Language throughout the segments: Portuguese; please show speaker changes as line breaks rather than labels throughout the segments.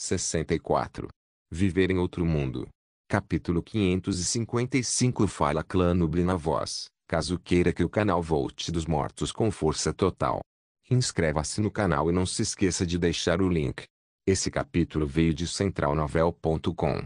64. Viver em outro mundo. Capítulo 555. Fala Clã Nubli na voz, caso queira que o canal volte dos mortos com força total. Inscreva-se no canal e não se esqueça de deixar o link. Esse capítulo veio de centralnovel.com.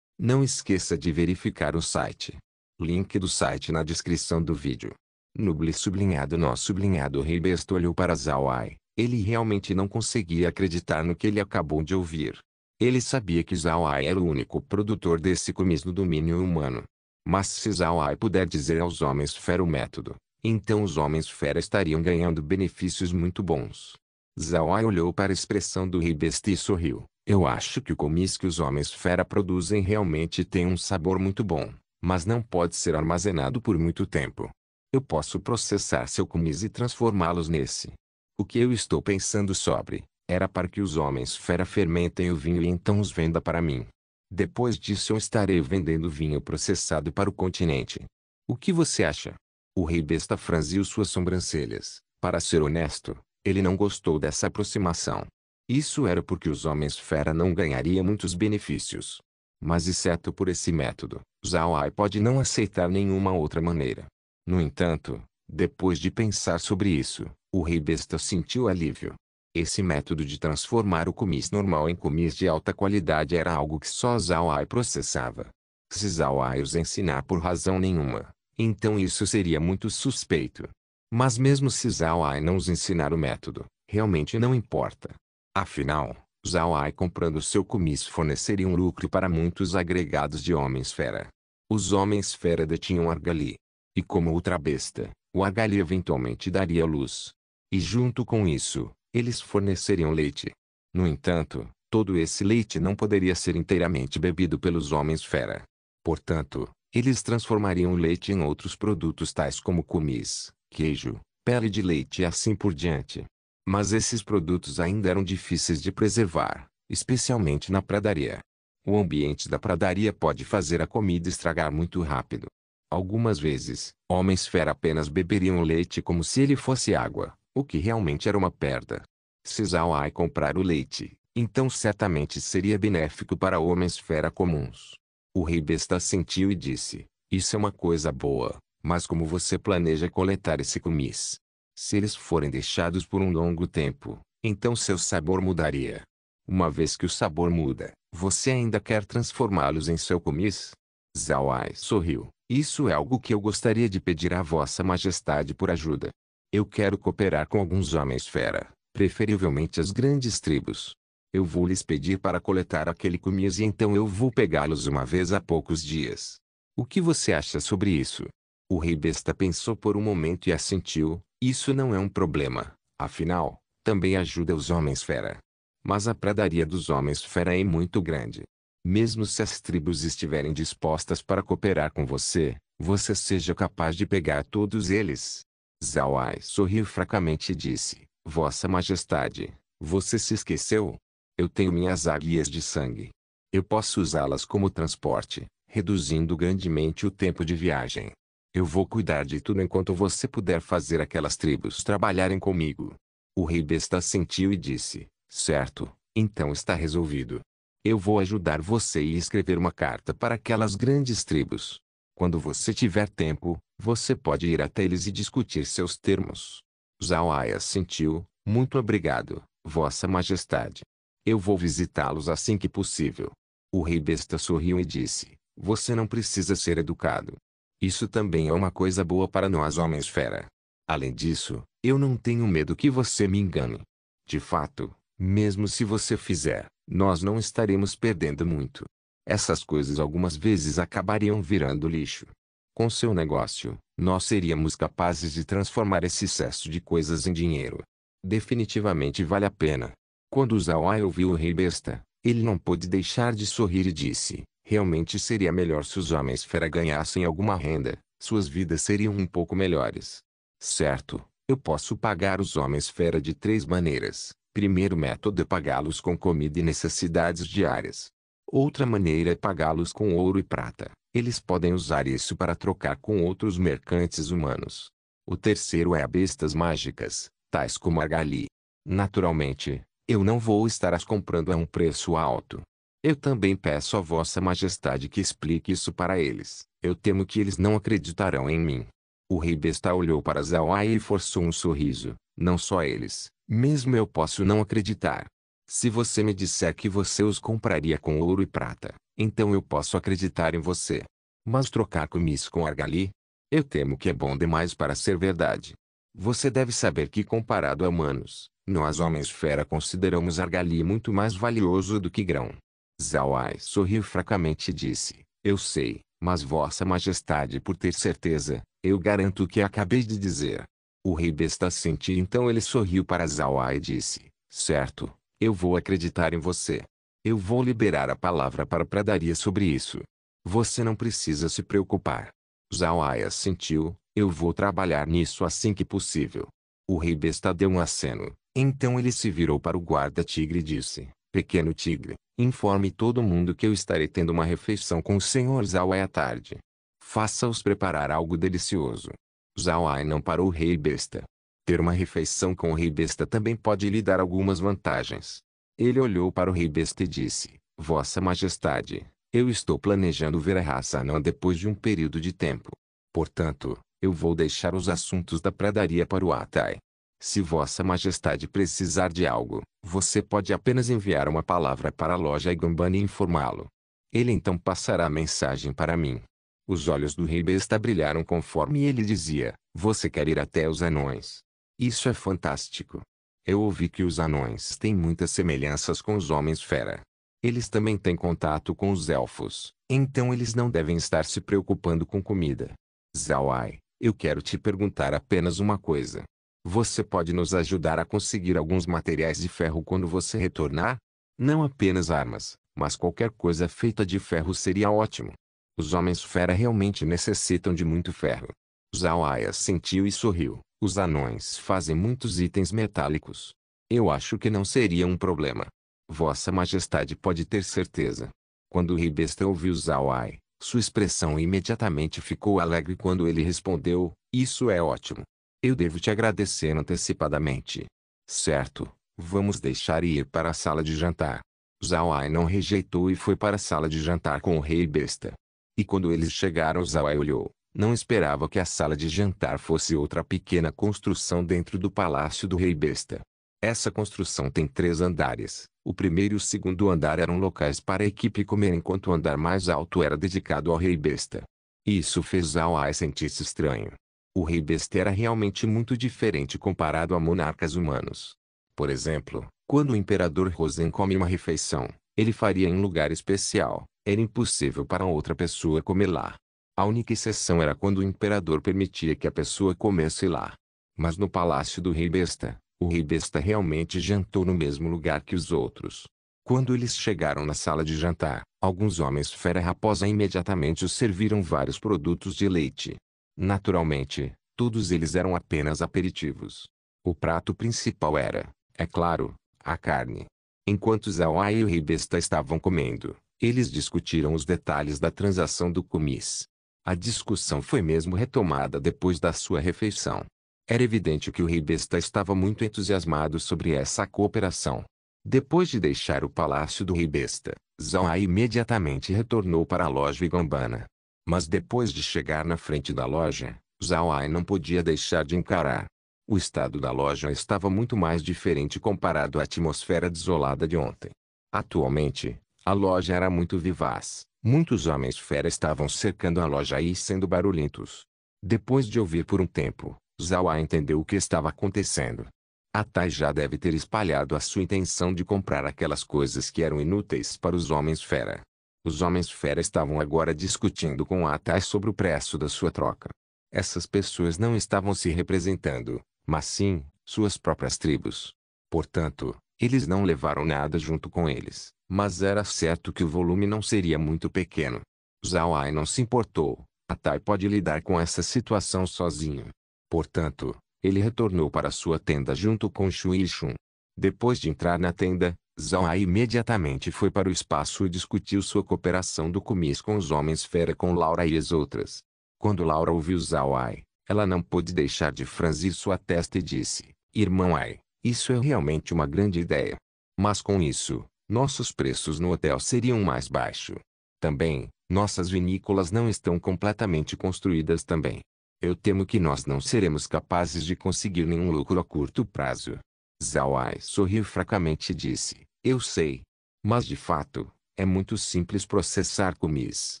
Não esqueça de verificar o site. Link do site na descrição do vídeo. Nubli _nó Rei Besta olhou para Zhao Ai. Ele realmente não conseguia acreditar no que ele acabou de ouvir. Ele sabia que Zhao Ai era o único produtor desse comis no domínio humano. Mas se Zhao Ai puder dizer aos Homens-Fera o método, então os Homens-Fera estariam ganhando benefícios muito bons. Zhao Ai olhou para a expressão do Rei Besta e sorriu. Eu acho que o comis que os Homens-Fera produzem realmente tem um sabor muito bom, mas não pode ser armazenado por muito tempo. Eu posso processar seu comis e transformá-los nesse. O que eu estou pensando sobre, era para que os Homens-Fera fermentem o vinho e então os venda para mim. Depois disso eu estarei vendendo vinho processado para o continente. O que você acha? O Rei Besta franziu suas sobrancelhas. Para ser honesto, ele não gostou dessa aproximação. Isso era porque os Homens-Fera não ganhariam muitos benefícios. Mas exceto por esse método, Zhao Ai pode não aceitar nenhuma outra maneira. No entanto, depois de pensar sobre isso, o Rei Besta sentiu alívio. Esse método de transformar o comis normal em comis de alta qualidade era algo que só Zhao Ai processava. Se Zhao Ai os ensinar por razão nenhuma, então isso seria muito suspeito. Mas mesmo se Zhao Ai não os ensinar o método, realmente não importa. Afinal, Zhao Ai comprando seu comis forneceria um lucro para muitos agregados de Homens-Fera. Os Homens-Fera detinham Argali. E como Ultra Besta, o Argali eventualmente daria luz. E junto com isso, eles forneceriam leite. No entanto, todo esse leite não poderia ser inteiramente bebido pelos Homens-Fera. Portanto, eles transformariam o leite em outros produtos tais como comis, queijo, pele de leite e assim por diante. Mas esses produtos ainda eram difíceis de preservar, especialmente na pradaria. O ambiente da pradaria pode fazer a comida estragar muito rápido. Algumas vezes, Homens-Fera apenas beberiam o leite como se ele fosse água, o que realmente era uma perda. Se Zhao Ai comprar o leite, então certamente seria benéfico para Homens-Fera comuns. O Rei Besta assentiu e disse, isso é uma coisa boa, mas como você planeja coletar esse comis? Se eles forem deixados por um longo tempo, então seu sabor mudaria. Uma vez que o sabor muda, você ainda quer transformá-los em seu comis? Zhao Ai sorriu. Isso é algo que eu gostaria de pedir à Vossa Majestade por ajuda. Eu quero cooperar com alguns Homens-Fera, preferivelmente as grandes tribos. Eu vou lhes pedir para coletar aquele comis e então eu vou pegá-los uma vez a poucos dias. O que você acha sobre isso? O Rei Besta pensou por um momento e assentiu, isso não é um problema, afinal, também ajuda os Homens-Fera. Mas a pradaria dos Homens-Fera é muito grande. Mesmo se as tribos estiverem dispostas para cooperar com você, você seja capaz de pegar todos eles. Zhao Ai sorriu fracamente e disse, Vossa Majestade, você se esqueceu? Eu tenho minhas águias de sangue. Eu posso usá-las como transporte, reduzindo grandemente o tempo de viagem. Eu vou cuidar de tudo enquanto você puder fazer aquelas tribos trabalharem comigo. O Rei Besta assentiu e disse, certo, então está resolvido. Eu vou ajudar você e escrever uma carta para aquelas grandes tribos. Quando você tiver tempo, você pode ir até eles e discutir seus termos. Zhao Ai assentiu, muito obrigado, Vossa Majestade. Eu vou visitá-los assim que possível. O Rei Besta sorriu e disse, você não precisa ser educado. Isso também é uma coisa boa para nós Homens-Fera. Além disso, eu não tenho medo que você me engane. De fato, mesmo se você fizer, nós não estaremos perdendo muito. Essas coisas algumas vezes acabariam virando lixo. Com seu negócio, nós seríamos capazes de transformar esse excesso de coisas em dinheiro. Definitivamente vale a pena. Quando Zhao Ai ouviu o Rei Besta, ele não pôde deixar de sorrir e disse, realmente seria melhor se os Homens-Fera ganhassem alguma renda, suas vidas seriam um pouco melhores. Certo, eu posso pagar os Homens-Fera de 3 maneiras. Primeiro método é pagá-los com comida e necessidades diárias. Outra maneira é pagá-los com ouro e prata. Eles podem usar isso para trocar com outros mercantes humanos. O terceiro é a bestas mágicas, tais como Argali. Naturalmente, Eu não vou estar as comprando a um preço alto. Eu também peço a Vossa Majestade que explique isso para eles. Eu temo que eles não acreditarão em mim. O rei besta olhou para Zhao Ai e forçou um sorriso. Não só eles, mesmo eu posso não acreditar. Se você me disser que você os compraria com ouro e prata, então eu posso acreditar em você. Mas trocar comigo com argali? Eu temo que é bom demais para ser verdade. Você deve saber que comparado a humanos, nós homens-fera consideramos argali muito mais valioso do que grão. Zhao Ai sorriu fracamente e disse, eu sei, mas Vossa Majestade por ter certeza, eu garanto o que acabei de dizer. O rei besta assentiu então ele sorriu para Zhao Ai e disse, certo, eu vou acreditar em você. Eu vou liberar a palavra para a pradaria sobre isso. Você não precisa se preocupar. Zhao Ai assentiu, eu vou trabalhar nisso assim que possível. O rei besta deu um aceno, então ele se virou para o guarda-tigre e disse, pequeno tigre, informe todo mundo que eu estarei tendo uma refeição com o Sr. Zhao Ai à tarde. Faça-os preparar algo delicioso. Zhao Ai não parou o rei besta. Ter uma refeição com o rei besta também pode lhe dar algumas vantagens. Ele olhou para o rei besta e disse, Vossa Majestade, eu estou planejando ver a raça anã depois de um período de tempo. Portanto, eu vou deixar os assuntos da pradaria para o Atai. Se Vossa Majestade precisar de algo, você pode apenas enviar uma palavra para a loja Igambana e informá-lo. Ele então passará a mensagem para mim. Os olhos do rei besta brilharam conforme ele dizia, você quer ir até os anões. Isso é fantástico. Eu ouvi que os anões têm muitas semelhanças com os homens-fera. Eles também têm contato com os elfos, então eles não devem estar se preocupando com comida. Zhao Ai, eu quero te perguntar apenas uma coisa. Você pode nos ajudar a conseguir alguns materiais de ferro quando você retornar? Não apenas armas, mas qualquer coisa feita de ferro seria ótimo. Os homens-fera realmente necessitam de muito ferro. Zhao Ai assentiu e sorriu. Os anões fazem muitos itens metálicos. Eu acho que não seria um problema. Vossa Majestade pode ter certeza. Quando o rei besta ouviu Zhao Ai, sua expressão imediatamente ficou alegre quando ele respondeu, isso é ótimo. Eu devo te agradecer antecipadamente. Certo, vamos deixar ir para a sala de jantar. Zhao Ai não rejeitou e foi para a sala de jantar com o rei besta. E quando eles chegaram Zhao Ai olhou. Não esperava que a sala de jantar fosse outra pequena construção dentro do palácio do rei besta. Essa construção tem 3 andares. O primeiro e o segundo andar eram locais para a equipe comer enquanto o andar mais alto era dedicado ao rei besta. Isso fez Zhao Ai sentir-se estranho. O rei besta era realmente muito diferente comparado a monarcas humanos. Por exemplo, quando o imperador Rozen come uma refeição, ele faria em um lugar especial. Era impossível para outra pessoa comer lá. A única exceção era quando o imperador permitia que a pessoa comesse lá. Mas no palácio do rei besta, o rei besta realmente jantou no mesmo lugar que os outros. Quando eles chegaram na sala de jantar, alguns homens fera raposa imediatamente os serviram vários produtos de leite. Naturalmente, todos eles eram apenas aperitivos. O prato principal era, é claro, a carne. Enquanto Zhao Ai e o rei besta estavam comendo, eles discutiram os detalhes da transação do comis. A discussão foi mesmo retomada depois da sua refeição. Era evidente que o rei besta estava muito entusiasmado sobre essa cooperação. Depois de deixar o palácio do rei besta, Zhao Ai imediatamente retornou para a loja Igambana. Mas depois de chegar na frente da loja, Zhao Ai não podia deixar de encarar. O estado da loja estava muito mais diferente comparado à atmosfera desolada de ontem. Atualmente, a loja era muito vivaz. Muitos homens-fera estavam cercando a loja e sendo barulhentos. Depois de ouvir por um tempo, Zhao Ai entendeu o que estava acontecendo. Atai já deve ter espalhado a sua intenção de comprar aquelas coisas que eram inúteis para os homens-fera. Os homens-fera estavam agora discutindo com Atai sobre o preço da sua troca. Essas pessoas não estavam se representando, mas sim, suas próprias tribos. Portanto, eles não levaram nada junto com eles. Mas era certo que o volume não seria muito pequeno. Zhao Ai não se importou. Atai pode lidar com essa situação sozinho. Portanto, ele retornou para sua tenda junto com Shui e Shun. Depois de entrar na tenda, Zhao Ai imediatamente foi para o espaço e discutiu sua cooperação do comis com os homens-fera com Laura e as outras. Quando Laura ouviu Zhao Ai, ela não pôde deixar de franzir sua testa e disse, Irmão Ai, isso é realmente uma grande ideia. Mas com isso, nossos preços no hotel seriam mais baixos. Também, nossas vinícolas não estão completamente construídas também. Eu temo que nós não seremos capazes de conseguir nenhum lucro a curto prazo. Zhao Ai sorriu fracamente e disse, eu sei. Mas de fato, é muito simples processar cumis.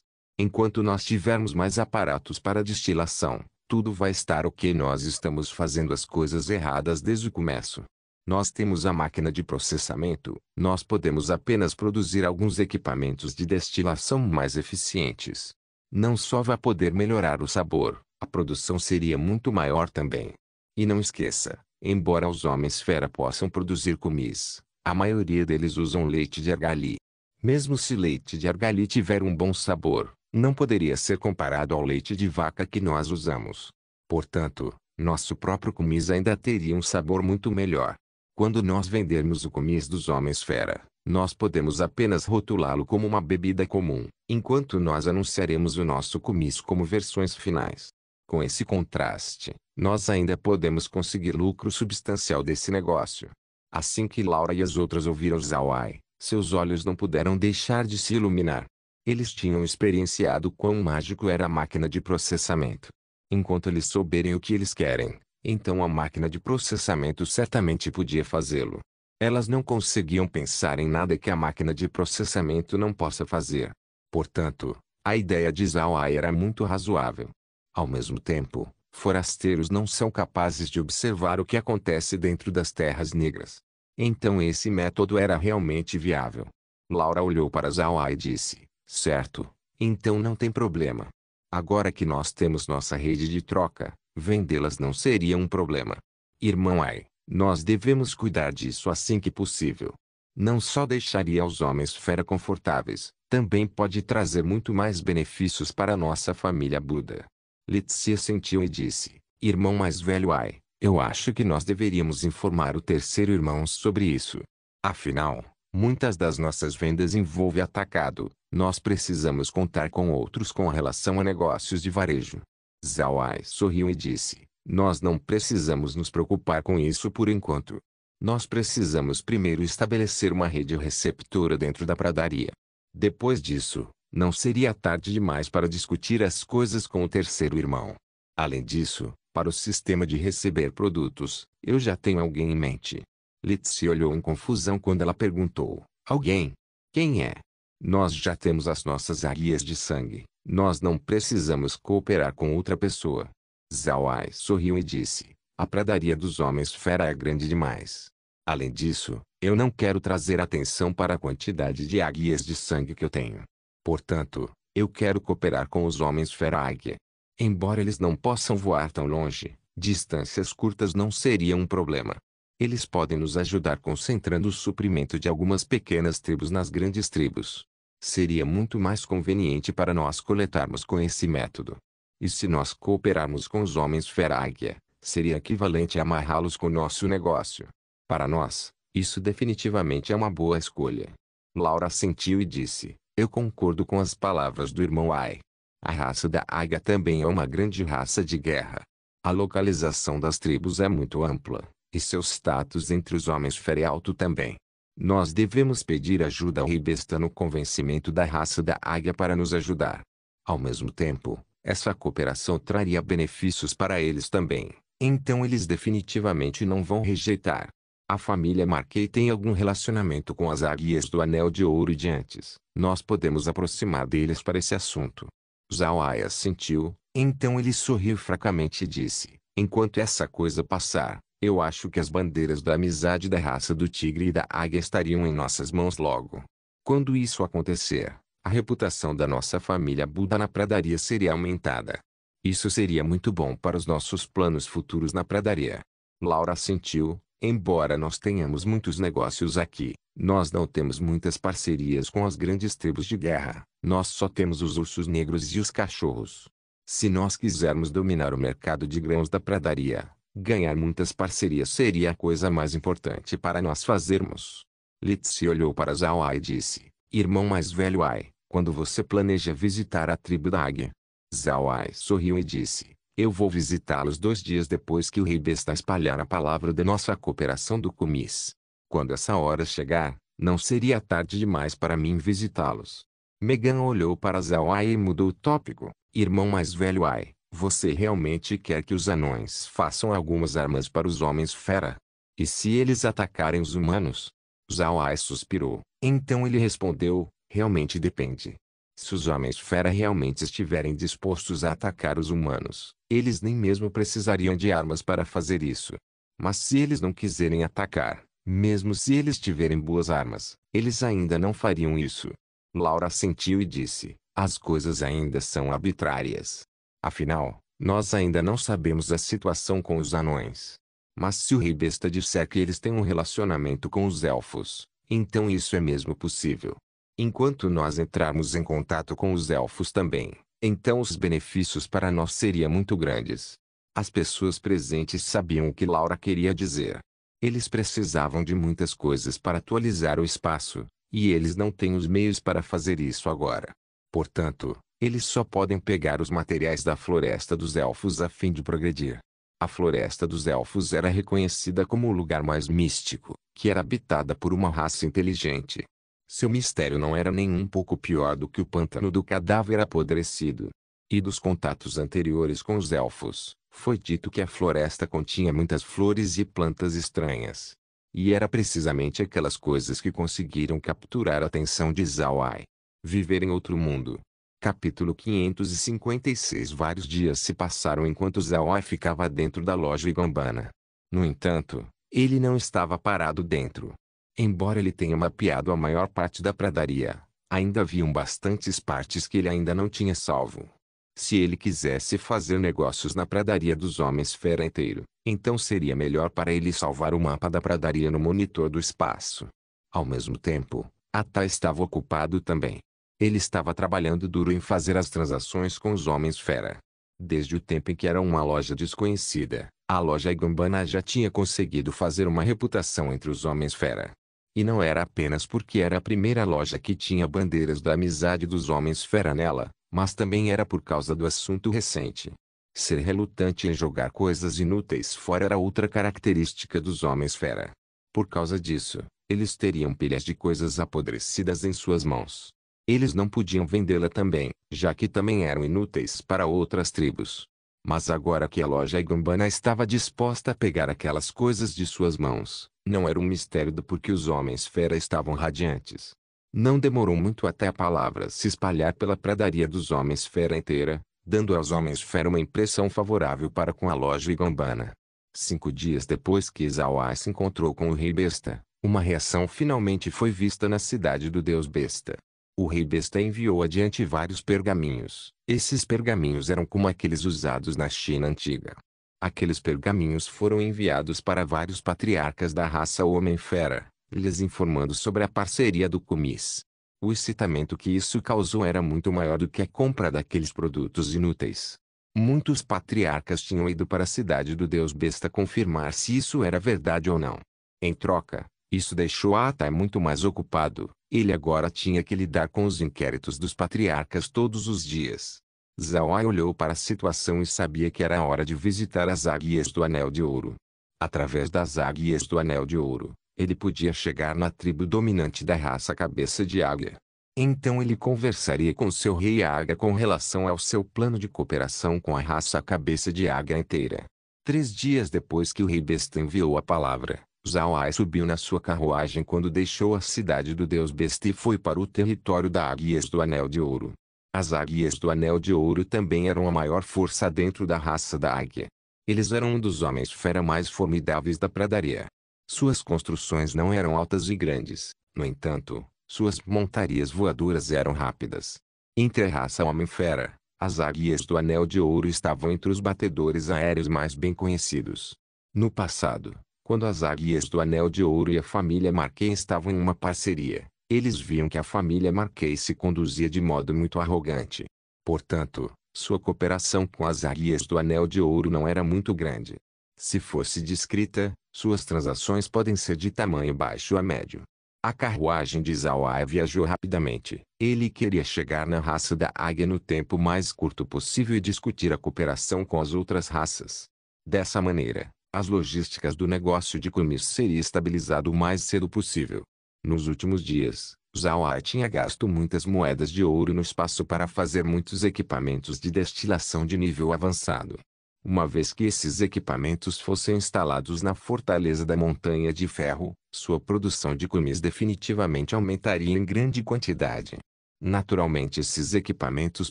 Enquanto nós tivermos mais aparatos para destilação, tudo vai estar ok. Nós estamos fazendo as coisas erradas desde o começo. Nós temos a máquina de processamento, nós podemos apenas produzir alguns equipamentos de destilação mais eficientes. Não só vai poder melhorar o sabor, a produção seria muito maior também. E não esqueça, embora os homens fera possam produzir cumis, a maioria deles usam leite de argali. Mesmo se leite de argali tiver um bom sabor, não poderia ser comparado ao leite de vaca que nós usamos. Portanto, nosso próprio cumis ainda teria um sabor muito melhor. Quando nós vendermos o cumis dos homens fera, nós podemos apenas rotulá-lo como uma bebida comum, enquanto nós anunciaremos o nosso cumis como versões finais. Com esse contraste, nós ainda podemos conseguir lucro substancial desse negócio. Assim que Laura e as outras ouviram Zhao Ai, seus olhos não puderam deixar de se iluminar. Eles tinham experienciado quão mágico era a máquina de processamento. Enquanto eles souberem o que eles querem, então a máquina de processamento certamente podia fazê-lo. Elas não conseguiam pensar em nada que a máquina de processamento não possa fazer. Portanto, a ideia de Zhao Ai era muito razoável. Ao mesmo tempo, forasteiros não são capazes de observar o que acontece dentro das terras negras. Então esse método era realmente viável. Laura olhou para Zhao Ai e disse, certo, então não tem problema. Agora que nós temos nossa rede de troca, vendê-las não seria um problema. Irmão Ai, nós devemos cuidar disso assim que possível. Não só deixaria os homens fera confortáveis, também pode trazer muito mais benefícios para nossa família Buda. Lizia sentiu e disse, irmão mais velho Ai, eu acho que nós deveríamos informar o terceiro irmão sobre isso. Afinal, muitas das nossas vendas envolvem atacado, nós precisamos contar com outros com relação a negócios de varejo. Zhao Ai sorriu e disse, nós não precisamos nos preocupar com isso por enquanto. Nós precisamos primeiro estabelecer uma rede receptora dentro da pradaria. Depois disso, não seria tarde demais para discutir as coisas com o terceiro irmão. Além disso, para o sistema de receber produtos, eu já tenho alguém em mente. Lizia olhou em confusão quando ela perguntou, alguém? Quem é? Nós já temos as nossas guias de sangue, nós não precisamos cooperar com outra pessoa. Zhao Ai sorriu e disse, a pradaria dos homens fera é grande demais. Além disso, eu não quero trazer atenção para a quantidade de águias de sangue que eu tenho. Portanto, eu quero cooperar com os homens fera águia. Embora eles não possam voar tão longe, distâncias curtas não seriam um problema. Eles podem nos ajudar concentrando o suprimento de algumas pequenas tribos nas grandes tribos. Seria muito mais conveniente para nós coletarmos com esse método. E se nós cooperarmos com os homens fera águia, seria equivalente a amarrá-los com o nosso negócio. Para nós, isso definitivamente é uma boa escolha. Laura assentiu e disse, eu concordo com as palavras do irmão Ai. A raça da águia também é uma grande raça de guerra. A localização das tribos é muito ampla, e seu status entre os homens fera é alto também. Nós devemos pedir ajuda ao rei Besta no convencimento da raça da águia para nos ajudar. Ao mesmo tempo, essa cooperação traria benefícios para eles também, então eles definitivamente não vão rejeitar. A família Marquei tem algum relacionamento com as águias do Anel de Ouro de antes. Nós podemos aproximar deles para esse assunto. Zhao Ai assentiu, então ele sorriu fracamente e disse, enquanto essa coisa passar, eu acho que as bandeiras da amizade da raça do tigre e da águia estariam em nossas mãos logo. Quando isso acontecer, a reputação da nossa família Buda na pradaria seria aumentada. Isso seria muito bom para os nossos planos futuros na pradaria. Laura assentiu, embora nós tenhamos muitos negócios aqui, nós não temos muitas parcerias com as grandes tribos de guerra, nós só temos os ursos negros e os cachorros. Se nós quisermos dominar o mercado de grãos da pradaria, ganhar muitas parcerias seria a coisa mais importante para nós fazermos. Lizia olhou para Zhao Ai e disse, irmão mais velho Ai, quando você planeja visitar a tribo da águia? Zhao Ai sorriu e disse, eu vou visitá-los 2 dias depois que o rei Besta espalhar a palavra da nossa cooperação do cumis. Quando essa hora chegar, não seria tarde demais para mim visitá-los. Megan olhou para Zhao Ai e mudou o tópico. Irmão mais velho Ai, você realmente quer que os anões façam algumas armas para os homens fera? E se eles atacarem os humanos? Zhao Ai suspirou. Então ele respondeu, realmente depende. Se os homens fera realmente estiverem dispostos a atacar os humanos, eles nem mesmo precisariam de armas para fazer isso. Mas se eles não quiserem atacar, mesmo se eles tiverem boas armas, eles ainda não fariam isso. Laura assentiu e disse, as coisas ainda são arbitrárias. Afinal, nós ainda não sabemos a situação com os anões. Mas se o rei besta disser que eles têm um relacionamento com os elfos, então isso é mesmo possível. Enquanto nós entrarmos em contato com os elfos também, então os benefícios para nós seriam muito grandes. As pessoas presentes sabiam o que Laura queria dizer. Eles precisavam de muitas coisas para atualizar o espaço, e eles não têm os meios para fazer isso agora. Portanto, eles só podem pegar os materiais da Floresta dos Elfos a fim de progredir. A Floresta dos Elfos era reconhecida como o lugar mais místico, que era habitada por uma raça inteligente. Seu mistério não era nem um pouco pior do que o pântano do cadáver apodrecido. E dos contatos anteriores com os elfos, foi dito que a floresta continha muitas flores e plantas estranhas. E era precisamente aquelas coisas que conseguiram capturar a atenção de Zhao Ai. Viver em outro mundo. Capítulo 556. Vários dias se passaram enquanto Zhao Ai ficava dentro da loja Igambana. No entanto, ele não estava parado dentro. Embora ele tenha mapeado a maior parte da pradaria, ainda haviam bastantes partes que ele ainda não tinha salvo. Se ele quisesse fazer negócios na pradaria dos homens fera inteiro, então seria melhor para ele salvar o mapa da pradaria no monitor do espaço. Ao mesmo tempo, Ata estava ocupado também. Ele estava trabalhando duro em fazer as transações com os homens fera. Desde o tempo em que era uma loja desconhecida, a loja Igambana já tinha conseguido fazer uma reputação entre os homens fera. E não era apenas porque era a primeira loja que tinha bandeiras da amizade dos homens fera nela, mas também era por causa do assunto recente. Ser relutante em jogar coisas inúteis fora era outra característica dos homens fera. Por causa disso, eles teriam pilhas de coisas apodrecidas em suas mãos. Eles não podiam vendê-la também, já que também eram inúteis para outras tribos. Mas agora que a loja Igambana estava disposta a pegar aquelas coisas de suas mãos, não era um mistério do porquê os homens fera estavam radiantes. Não demorou muito até a palavra se espalhar pela pradaria dos homens fera inteira, dando aos homens fera uma impressão favorável para com a loja Igambana. 5 dias depois que Zhao Ai se encontrou com o rei besta, uma reação finalmente foi vista na cidade do deus besta. O rei besta enviou adiante vários pergaminhos. Esses pergaminhos eram como aqueles usados na China antiga. Aqueles pergaminhos foram enviados para vários patriarcas da raça Homem-Fera, lhes informando sobre a parceria do Kumis. O excitamento que isso causou era muito maior do que a compra daqueles produtos inúteis. Muitos patriarcas tinham ido para a cidade do deus besta confirmar se isso era verdade ou não. Em troca, isso deixou Atai muito mais ocupado. Ele agora tinha que lidar com os inquéritos dos patriarcas todos os dias. Zhao Ai olhou para a situação e sabia que era hora de visitar as águias do Anel de Ouro. Através das águias do Anel de Ouro, ele podia chegar na tribo dominante da raça Cabeça de Águia. Então ele conversaria com seu rei Águia com relação ao seu plano de cooperação com a raça Cabeça de Águia inteira. 3 dias depois que o rei besta enviou a palavra, Zhao Ai subiu na sua carruagem quando deixou a cidade do deus besta e foi para o território das Águias do Anel de Ouro. As Águias do Anel de Ouro também eram a maior força dentro da raça da águia. Eles eram um dos homens fera mais formidáveis da pradaria. Suas construções não eram altas e grandes, no entanto, suas montarias voadoras eram rápidas. Entre a raça Homem-Fera, as Águias do Anel de Ouro estavam entre os batedores aéreos mais bem conhecidos. No passado, quando as Águias do Anel de Ouro e a família Marquês estavam em uma parceria, eles viam que a família Marquês se conduzia de modo muito arrogante. Portanto, sua cooperação com as Águias do Anel de Ouro não era muito grande. Se fosse discrita, suas transações podem ser de tamanho baixo a médio. A carruagem de Zhao Ai viajou rapidamente. Ele queria chegar na raça da águia no tempo mais curto possível e discutir a cooperação com as outras raças. Dessa maneira, As logísticas do negócio de Kumis seria estabilizado o mais cedo possível. Nos últimos dias, Zhao Ai tinha gasto muitas moedas de ouro no espaço para fazer muitos equipamentos de destilação de nível avançado. Uma vez que esses equipamentos fossem instalados na Fortaleza da Montanha de Ferro, sua produção de Kumis definitivamente aumentaria em grande quantidade. Naturalmente esses equipamentos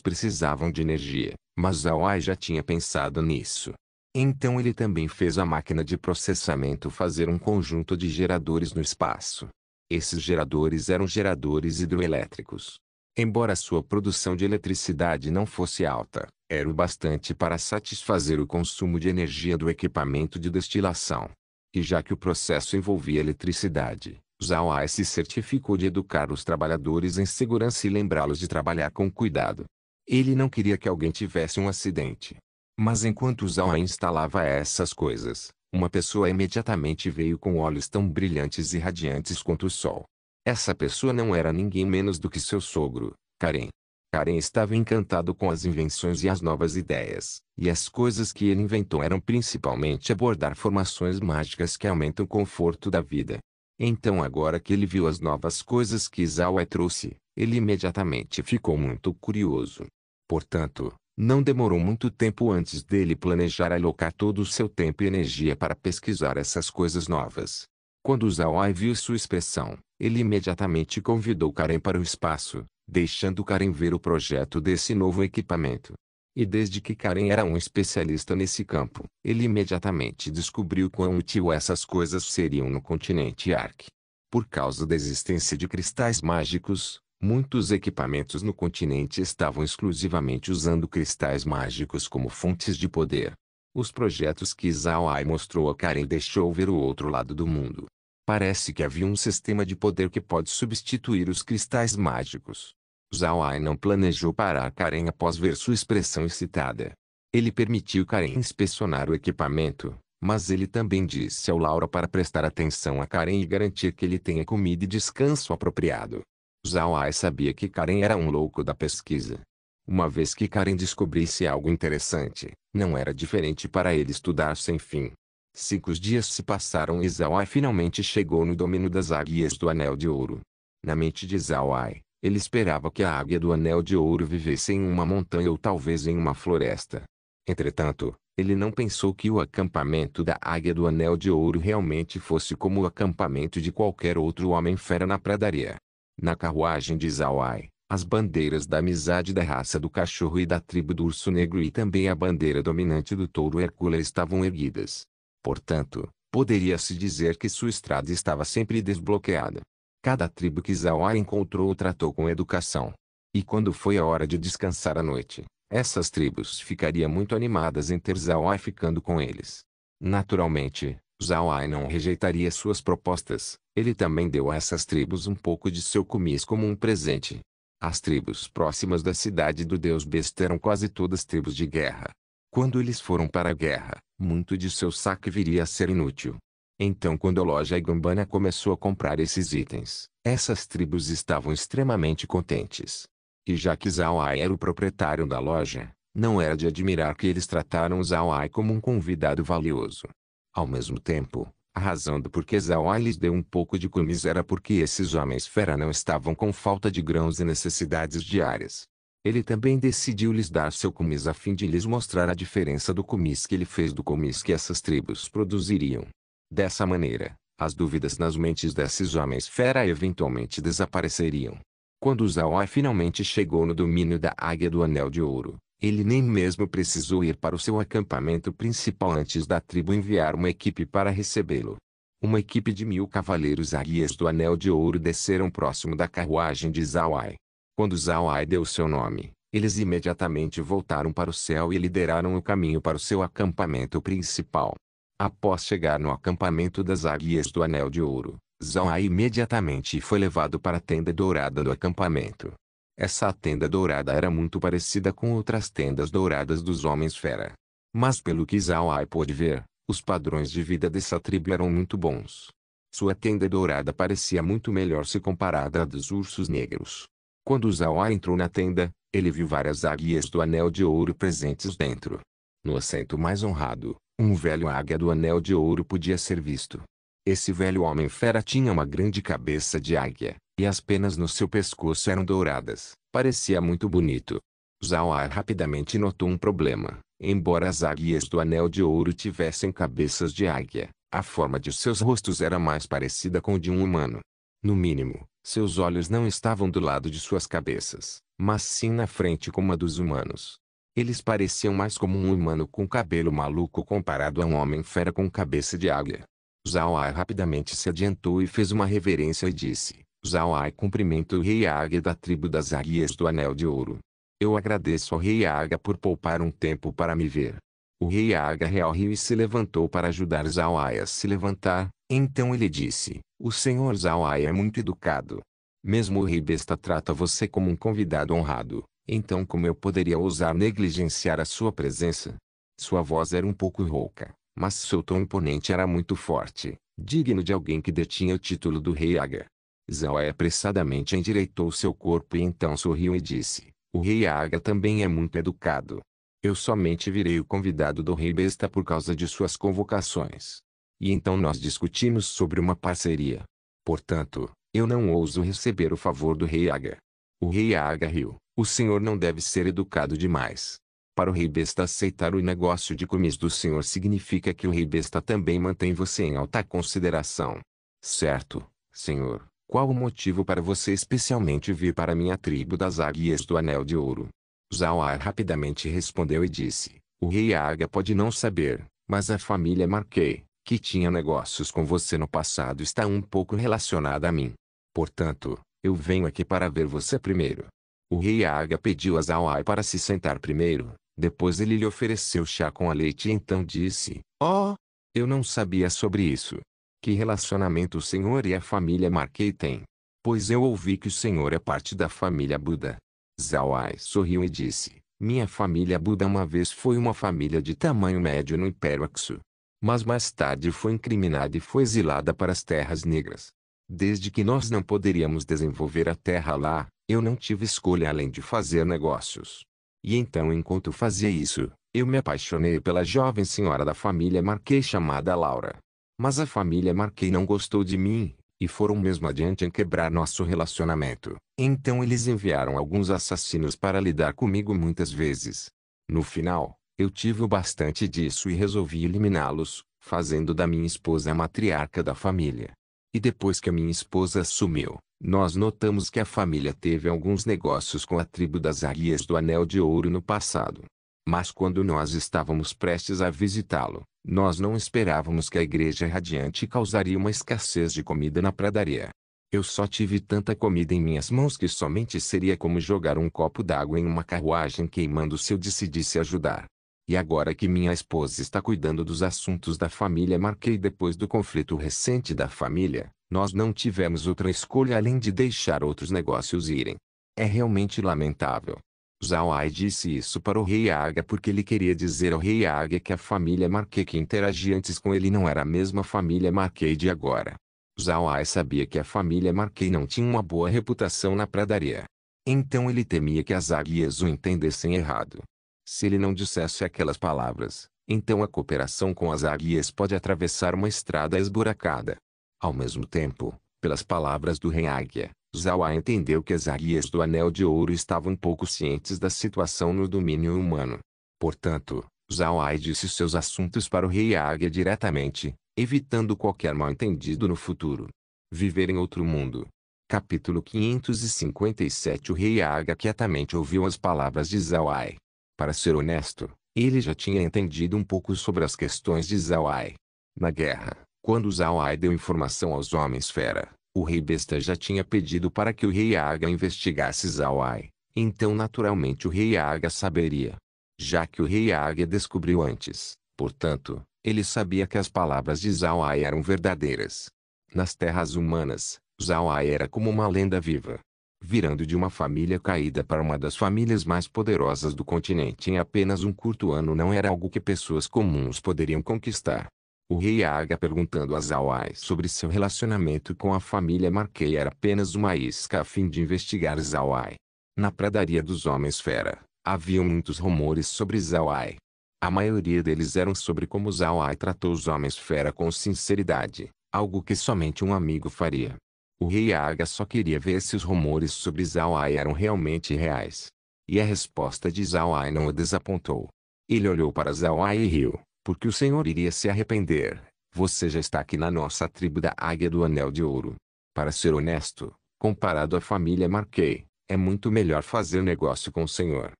precisavam de energia, mas Zhao Ai já tinha pensado nisso. Então ele também fez a máquina de processamento fazer um conjunto de geradores no espaço. Esses geradores eram geradores hidroelétricos. Embora sua produção de eletricidade não fosse alta, era o bastante para satisfazer o consumo de energia do equipamento de destilação. E já que o processo envolvia eletricidade, Zhao Ai se certificou de educar os trabalhadores em segurança e lembrá-los de trabalhar com cuidado. Ele não queria que alguém tivesse um acidente. Mas enquanto Zhao Ai instalava essas coisas, uma pessoa imediatamente veio com olhos tão brilhantes e radiantes quanto o sol. Essa pessoa não era ninguém menos do que seu sogro, Karen. Karen estava encantado com as invenções e as novas ideias, e as coisas que ele inventou eram principalmente abordar formações mágicas que aumentam o conforto da vida. Então agora que ele viu as novas coisas que Zhao Ai trouxe, ele imediatamente ficou muito curioso. Portanto, não demorou muito tempo antes dele planejar alocar todo o seu tempo e energia para pesquisar essas coisas novas. Quando Zhao Ai viu sua expressão, ele imediatamente convidou Karen para o espaço, deixando Karen ver o projeto desse novo equipamento. E desde que Karen era um especialista nesse campo, ele imediatamente descobriu quão útil essas coisas seriam no continente Ark. Por causa da existência de cristais mágicos, muitos equipamentos no continente estavam exclusivamente usando cristais mágicos como fontes de poder. Os projetos que Zhao Ai mostrou a Karen deixou ver o outro lado do mundo. Parece que havia um sistema de poder que pode substituir os cristais mágicos. Zhao Ai não planejou parar Karen após ver sua expressão excitada. Ele permitiu Karen inspecionar o equipamento, mas ele também disse ao Laura para prestar atenção a Karen e garantir que ele tenha comida e descanso apropriado. Zhao Ai sabia que Karen era um louco da pesquisa. Uma vez que Karen descobrisse algo interessante, não era diferente para ele estudar sem fim. 5 dias se passaram e Zhao Ai finalmente chegou no domínio das águias do Anel de Ouro. Na mente de Zhao Ai, ele esperava que a águia do Anel de Ouro vivesse em uma montanha ou talvez em uma floresta. Entretanto, ele não pensou que o acampamento da águia do Anel de Ouro realmente fosse como o acampamento de qualquer outro homem-fera na pradaria. Na carruagem de Zhao Ai, as bandeiras da amizade da raça do cachorro e da tribo do urso negro e também a bandeira dominante do touro Hércules estavam erguidas. Portanto, poderia-se dizer que sua estrada estava sempre desbloqueada. Cada tribo que Zhao Ai encontrou o tratou com educação. E quando foi a hora de descansar à noite, essas tribos ficariam muito animadas em ter Zhao Ai ficando com eles. Naturalmente, Zhao Ai não rejeitaria suas propostas. Ele também deu a essas tribos um pouco de seu kumis como um presente. As tribos próximas da cidade do deus Besta eram quase todas tribos de guerra. Quando eles foram para a guerra, muito de seu saque viria a ser inútil. Então quando a loja Igambana começou a comprar esses itens, essas tribos estavam extremamente contentes. E já que Zhao Ai era o proprietário da loja, não era de admirar que eles trataram Zhao Ai como um convidado valioso. Ao mesmo tempo, a razão do porquê Zhao Ai lhes deu um pouco de kumis era porque esses homens fera não estavam com falta de grãos e necessidades diárias. Ele também decidiu lhes dar seu kumis a fim de lhes mostrar a diferença do kumis que ele fez do kumis que essas tribos produziriam. Dessa maneira, as dúvidas nas mentes desses homens fera eventualmente desapareceriam. Quando Zhao Ai finalmente chegou no domínio da Águia do Anel de Ouro, ele nem mesmo precisou ir para o seu acampamento principal antes da tribo enviar uma equipe para recebê-lo. Uma equipe de 1000 cavaleiros águias do Anel de Ouro desceram próximo da carruagem de Zhao Ai. Quando Zhao Ai deu seu nome, eles imediatamente voltaram para o céu e lideraram o caminho para o seu acampamento principal. Após chegar no acampamento das águias do Anel de Ouro, Zhao Ai imediatamente foi levado para a tenda dourada do acampamento. Essa tenda dourada era muito parecida com outras tendas douradas dos Homens-Fera. Mas pelo que Zhao Ai pôde ver, os padrões de vida dessa tribo eram muito bons. Sua tenda dourada parecia muito melhor se comparada à dos Ursos Negros. Quando Zhao Ai entrou na tenda, ele viu várias águias do Anel de Ouro presentes dentro. No assento mais honrado, Um velho águia do Anel de Ouro podia ser visto. Esse velho homem-fera tinha uma grande cabeça de águia, e as penas no seu pescoço eram douradas. Parecia muito bonito. Zhao Ai rapidamente notou um problema. Embora as águias do Anel de Ouro tivessem cabeças de águia, a forma de seus rostos era mais parecida com a de um humano. No mínimo, seus olhos não estavam do lado de suas cabeças, mas sim na frente como a dos humanos. Eles pareciam mais como um humano com cabelo maluco comparado a um homem-fera com cabeça de águia. Zhao Ai rapidamente se adiantou e fez uma reverência e disse: Zhao Ai cumprimenta o rei águia da tribo das águias do Anel de Ouro. Eu agradeço ao rei águia por poupar um tempo para me ver. O rei águia real riu e se levantou para ajudar Zhao Ai a se levantar. Então ele disse: O senhor Zhao Ai é muito educado. Mesmo o rei besta trata você como um convidado honrado. Então como eu poderia ousar negligenciar a sua presença? Sua voz era um pouco rouca, mas seu tom imponente era muito forte, digno de alguém que detinha o título do rei águia. Zhao Ai apressadamente endireitou seu corpo e então sorriu e disse: O rei águia também é muito educado. Eu somente virei o convidado do rei besta por causa de suas convocações. E então nós discutimos sobre uma parceria. Portanto, eu não ouso receber o favor do rei águia. O rei águia riu: O senhor não deve ser educado demais. Para o rei besta aceitar o negócio de comis do senhor significa que o rei besta também mantém você em alta consideração. Certo, senhor. Qual o motivo para você especialmente vir para minha tribo das águias do Anel de Ouro? Zhao Ai rapidamente respondeu e disse: O rei águia pode não saber, mas a família Marquei, que tinha negócios com você no passado, está um pouco relacionada a mim. Portanto, eu venho aqui para ver você primeiro. O rei águia pediu a Zhao Ai para se sentar primeiro, depois ele lhe ofereceu chá com a leite e então disse: Oh, eu não sabia sobre isso. Que relacionamento o senhor e a família Marquei têm? Pois eu ouvi que o senhor é parte da família Buda. Zhao Ai sorriu e disse: Minha família Buda uma vez foi uma família de tamanho médio no Império Aksu. Mas mais tarde foi incriminada e foi exilada para as Terras Negras. Desde que nós não poderíamos desenvolver a terra lá, eu não tive escolha além de fazer negócios. E então enquanto fazia isso, eu me apaixonei pela jovem senhora da família Marquei chamada Laura. Mas a família Marquei não gostou de mim, e foram mesmo adiante em quebrar nosso relacionamento. Então eles enviaram alguns assassinos para lidar comigo muitas vezes. No final, eu tive o bastante disso e resolvi eliminá-los, fazendo da minha esposa a matriarca da família. E depois que a minha esposa sumiu, nós notamos que a família teve alguns negócios com a tribo das águias do Anel de Ouro no passado. Mas quando nós estávamos prestes a visitá-lo, nós não esperávamos que a igreja radiante causaria uma escassez de comida na pradaria. Eu só tive tanta comida em minhas mãos que somente seria como jogar um copo d'água em uma carruagem queimando se eu decidisse ajudar. E agora que minha esposa está cuidando dos assuntos da família Marquei depois do conflito recente da família, nós não tivemos outra escolha além de deixar outros negócios irem. É realmente lamentável. Zhao Ai disse isso para o rei águia porque ele queria dizer ao rei águia que a família Marquei que interagia antes com ele não era a mesma família Marquei de agora. Zhao Ai sabia que a família Marquei não tinha uma boa reputação na pradaria. Então ele temia que as águias o entendessem errado. Se ele não dissesse aquelas palavras, então a cooperação com as águias pode atravessar uma estrada esburacada. Ao mesmo tempo, pelas palavras do rei águia, Zhao Ai entendeu que as águias do Anel de Ouro estavam pouco cientes da situação no domínio humano. Portanto, Zhao Ai disse seus assuntos para o rei águia diretamente, evitando qualquer mal-entendido no futuro. Viver em outro mundo. Capítulo 557. O rei águia quietamente ouviu as palavras de Zhao Ai. Para ser honesto, ele já tinha entendido um pouco sobre as questões de Zhao Ai. Na guerra, quando Zhao Ai deu informação aos Homens-Fera, o rei besta já tinha pedido para que o rei águia investigasse Zhao Ai, então naturalmente o rei águia saberia. Já que o rei águia descobriu antes, portanto, ele sabia que as palavras de Zhao Ai eram verdadeiras. Nas terras humanas, Zhao Ai era como uma lenda viva. Virando de uma família caída para uma das famílias mais poderosas do continente em apenas um curto ano não era algo que pessoas comuns poderiam conquistar. O rei águia perguntando a Zhao Ai sobre seu relacionamento com a família Marquei era apenas uma isca a fim de investigar Zhao Ai. Na pradaria dos Homens-Fera, havia muitos rumores sobre Zhao Ai. A maioria deles eram sobre como Zhao-ai tratou os homens-fera com sinceridade, algo que somente um amigo faria. O rei Aga só queria ver se os rumores sobre Zhao-ai eram realmente reais. E a resposta de Zhao-ai não o desapontou. Ele olhou para Zhao-ai e riu, porque o senhor iria se arrepender. Você já está aqui na nossa tribo da Águia do Anel de Ouro. Para ser honesto, comparado à família Marquet, é muito melhor fazer negócio com o senhor.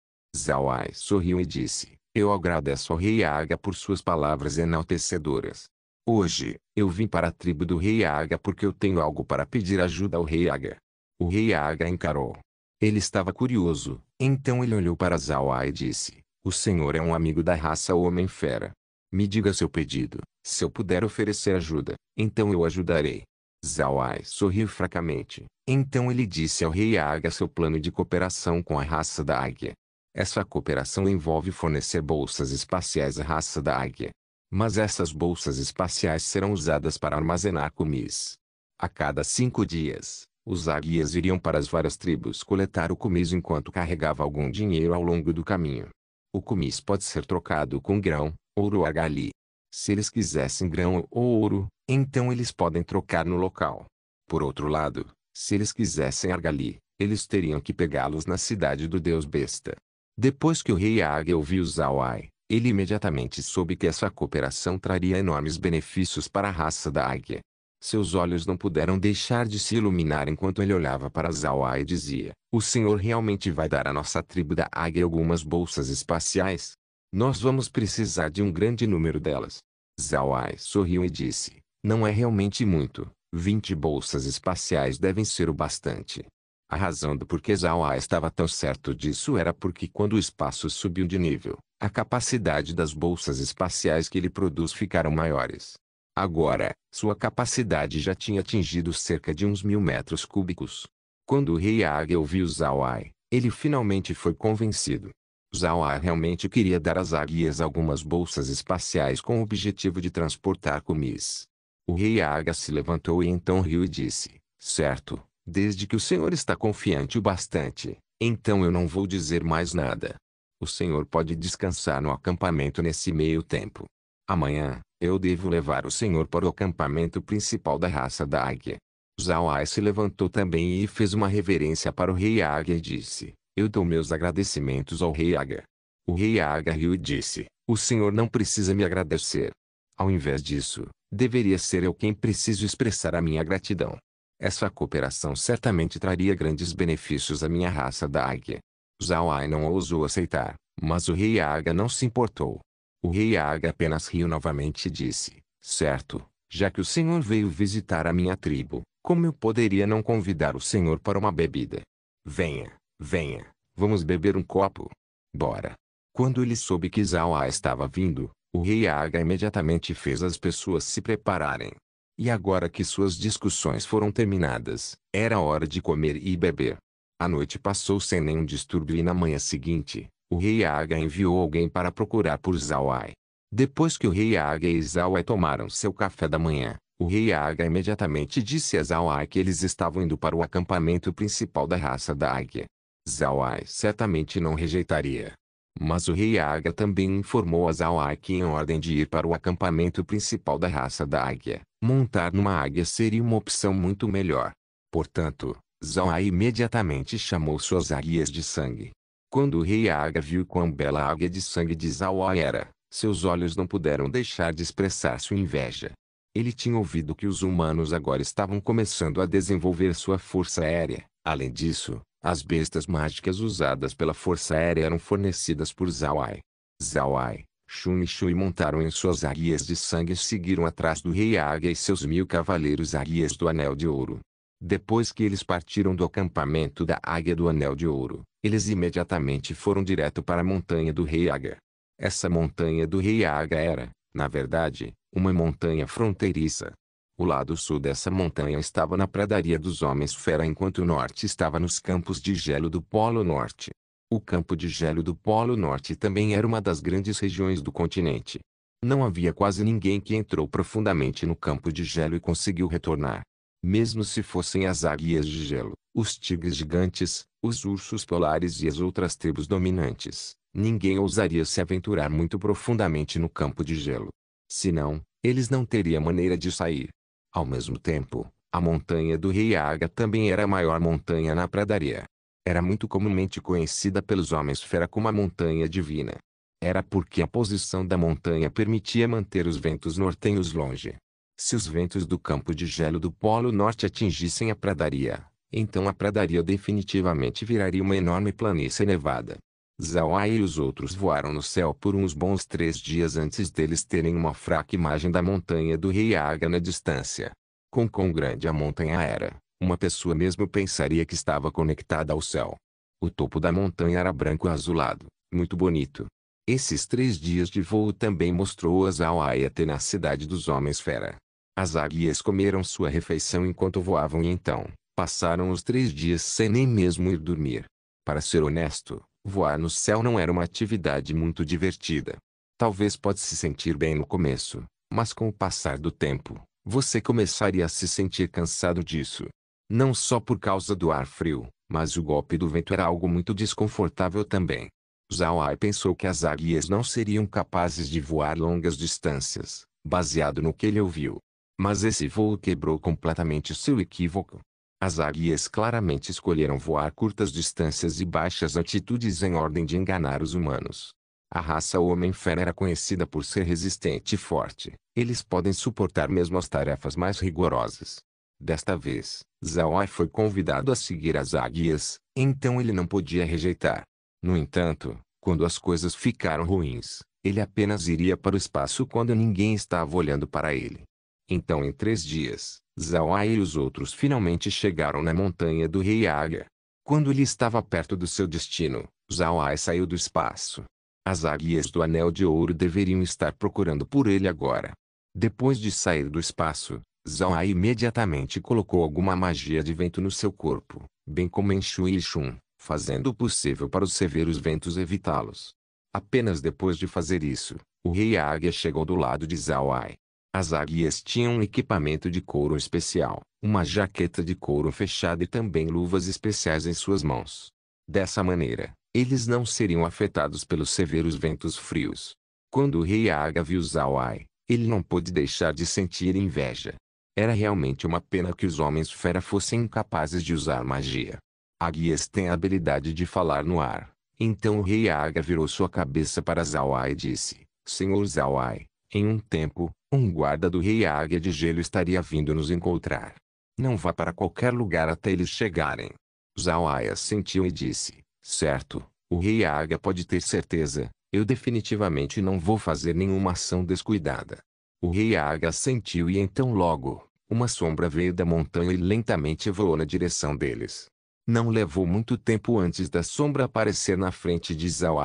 Zhao-ai sorriu e disse, eu agradeço ao rei Aga por suas palavras enaltecedoras. Hoje, eu vim para a tribo do rei Aga porque eu tenho algo para pedir ajuda ao rei Aga. O rei Aga encarou. Ele estava curioso, então ele olhou para Zhao-ai e disse, o senhor é um amigo da raça Homem-Fera. Me diga seu pedido. Se eu puder oferecer ajuda, então eu ajudarei. Zhao-ai sorriu fracamente. Então ele disse ao rei Aga seu plano de cooperação com a raça da águia. Essa cooperação envolve fornecer bolsas espaciais à raça da águia. Mas essas bolsas espaciais serão usadas para armazenar comis. A cada 5 dias, os águias iriam para as várias tribos coletar o comis enquanto carregava algum dinheiro ao longo do caminho. O comis pode ser trocado com grão, ouro ou argali. Se eles quisessem grão ou ouro, então eles podem trocar no local. Por outro lado, se eles quisessem argali, eles teriam que pegá-los na cidade do deus besta. Depois que o rei Águia ouviu Zhao-ai, ele imediatamente soube que essa cooperação traria enormes benefícios para a raça da águia. Seus olhos não puderam deixar de se iluminar enquanto ele olhava para Zhao-ai e dizia, o senhor realmente vai dar à nossa tribo da águia algumas bolsas espaciais? Nós vamos precisar de um grande número delas. Zhao-ai sorriu e disse, não é realmente muito, 20 bolsas espaciais devem ser o bastante. A razão do porquê Zhao-ai estava tão certo disso era porque quando o espaço subiu de nível, a capacidade das bolsas espaciais que ele produz ficaram maiores. Agora, sua capacidade já tinha atingido cerca de uns 1000 metros cúbicos. Quando o rei Águia ouviu Zhao-ai, ele finalmente foi convencido. Zhao-ai realmente queria dar às águias algumas bolsas espaciais com o objetivo de transportar comis. O rei Águia se levantou e então riu e disse, certo, desde que o senhor está confiante o bastante, então eu não vou dizer mais nada. O senhor pode descansar no acampamento nesse meio tempo. Amanhã, eu devo levar o senhor para o acampamento principal da raça da águia. Zhao-ai se levantou também e fez uma reverência para o rei Águia e disse, eu dou meus agradecimentos ao rei Águia. O rei Águia riu e disse, o senhor não precisa me agradecer. Ao invés disso, deveria ser eu quem preciso expressar a minha gratidão. Essa cooperação certamente traria grandes benefícios à minha raça da águia. Zhao-ai não ousou aceitar, mas o rei Águia não se importou. O rei Águia apenas riu novamente e disse, certo, já que o senhor veio visitar a minha tribo, como eu poderia não convidar o senhor para uma bebida? Venha, venha, vamos beber um copo. Bora. Quando ele soube que Zhao-ai estava vindo, o rei Águia imediatamente fez as pessoas se prepararem. E agora que suas discussões foram terminadas, era hora de comer e beber. A noite passou sem nenhum distúrbio e na manhã seguinte, o rei Águia enviou alguém para procurar por Zhao-ai. Depois que o rei Águia e Zhao-ai tomaram seu café da manhã, o rei Águia imediatamente disse a Zhao-ai que eles estavam indo para o acampamento principal da raça da águia. Zhao-ai certamente não rejeitaria. Mas o rei Águia também informou a Zhao-ai que em ordem de ir para o acampamento principal da raça da águia, montar numa águia seria uma opção muito melhor. Portanto, Zhao-ai imediatamente chamou suas águias de sangue. Quando o rei Águia viu quão bela a águia de sangue de Zhao-ai era, seus olhos não puderam deixar de expressar sua inveja. Ele tinha ouvido que os humanos agora estavam começando a desenvolver sua força aérea. Além disso, as bestas mágicas usadas pela força aérea eram fornecidas por Zhao-ai. Zhao-ai, Shun e Shui montaram em suas águias de sangue e seguiram atrás do rei Águia e seus 1000 cavaleiros águias do Anel de Ouro. Depois que eles partiram do acampamento da Águia do Anel de Ouro, eles imediatamente foram direto para a montanha do rei Águia. Essa montanha do rei Águia era, na verdade, uma montanha fronteiriça. O lado sul dessa montanha estava na pradaria dos Homens-Fera enquanto o norte estava nos campos de gelo do Polo Norte. O campo de gelo do Polo Norte também era uma das grandes regiões do continente. Não havia quase ninguém que entrou profundamente no campo de gelo e conseguiu retornar. Mesmo se fossem as águias de gelo, os tigres gigantes, os ursos polares e as outras tribos dominantes, Ninguém ousaria se aventurar muito profundamente no campo de gelo. Senão, eles não teriam maneira de sair. Ao mesmo tempo, a montanha do Rei Aga também era a maior montanha na pradaria. Era muito comumente conhecida pelos homens-fera como a Montanha Divina. Era porque a posição da montanha permitia manter os ventos nortenhos longe. Se os ventos do campo de gelo do Polo Norte atingissem a pradaria, então a pradaria definitivamente viraria uma enorme planície nevada. Zhao e os outros voaram no céu por uns bons 3 dias antes deles terem uma fraca imagem da montanha do Rei Aga na distância. Com quão grande a montanha era, uma pessoa mesmo pensaria que estava conectada ao céu. O topo da montanha era branco azulado, muito bonito. Esses 3 dias de voo também mostrou a Zhao a tenacidade dos homens-fera. As águias comeram sua refeição enquanto voavam e então, passaram os 3 dias sem nem mesmo ir dormir. Para ser honesto, voar no céu não era uma atividade muito divertida. Talvez pode se sentir bem no começo, mas com o passar do tempo, você começaria a se sentir cansado disso. Não só por causa do ar frio, mas o golpe do vento era algo muito desconfortável também. Zhao pensou que as águias não seriam capazes de voar longas distâncias, baseado no que ele ouviu. Mas esse voo quebrou completamente seu equívoco. As águias claramente escolheram voar curtas distâncias e baixas altitudes em ordem de enganar os humanos. A raça Homem-Fera era conhecida por ser resistente e forte. Eles podem suportar mesmo as tarefas mais rigorosas. Desta vez, Zhao foi convidado a seguir as águias, então ele não podia rejeitar. No entanto, quando as coisas ficaram ruins, ele apenas iria para o espaço quando ninguém estava olhando para ele. Então em 3 dias, Zhao e os outros finalmente chegaram na montanha do Rei Aga. Quando ele estava perto do seu destino, Zhao saiu do espaço. As águias do Anel de Ouro deveriam estar procurando por ele agora. Depois de sair do espaço, Zhao imediatamente colocou alguma magia de vento no seu corpo, bem como em Shui e Shun, fazendo o possível para os severos ventos evitá-los. Apenas depois de fazer isso, o Rei Águia chegou do lado de Zhao. As águias tinham um equipamento de couro especial, uma jaqueta de couro fechada e também luvas especiais em suas mãos. Dessa maneira, eles não seriam afetados pelos severos ventos frios. Quando o Rei Aga viu Zhao, ele não pôde deixar de sentir inveja. Era realmente uma pena que os homens-fera fossem incapazes de usar magia. Águias têm a habilidade de falar no ar. Então o Rei Aga virou sua cabeça para Zhao e disse: Senhor Zhao, em um tempo, um guarda do Rei Águia de Gelo estaria vindo nos encontrar. Não vá para qualquer lugar até eles chegarem. Zhao assentiu e disse: Certo, o Rei Águia pode ter certeza, eu definitivamente não vou fazer nenhuma ação descuidada. O Rei Águia assentiu e então logo, uma sombra veio da montanha e lentamente voou na direção deles. Não levou muito tempo antes da sombra aparecer na frente de Zhao.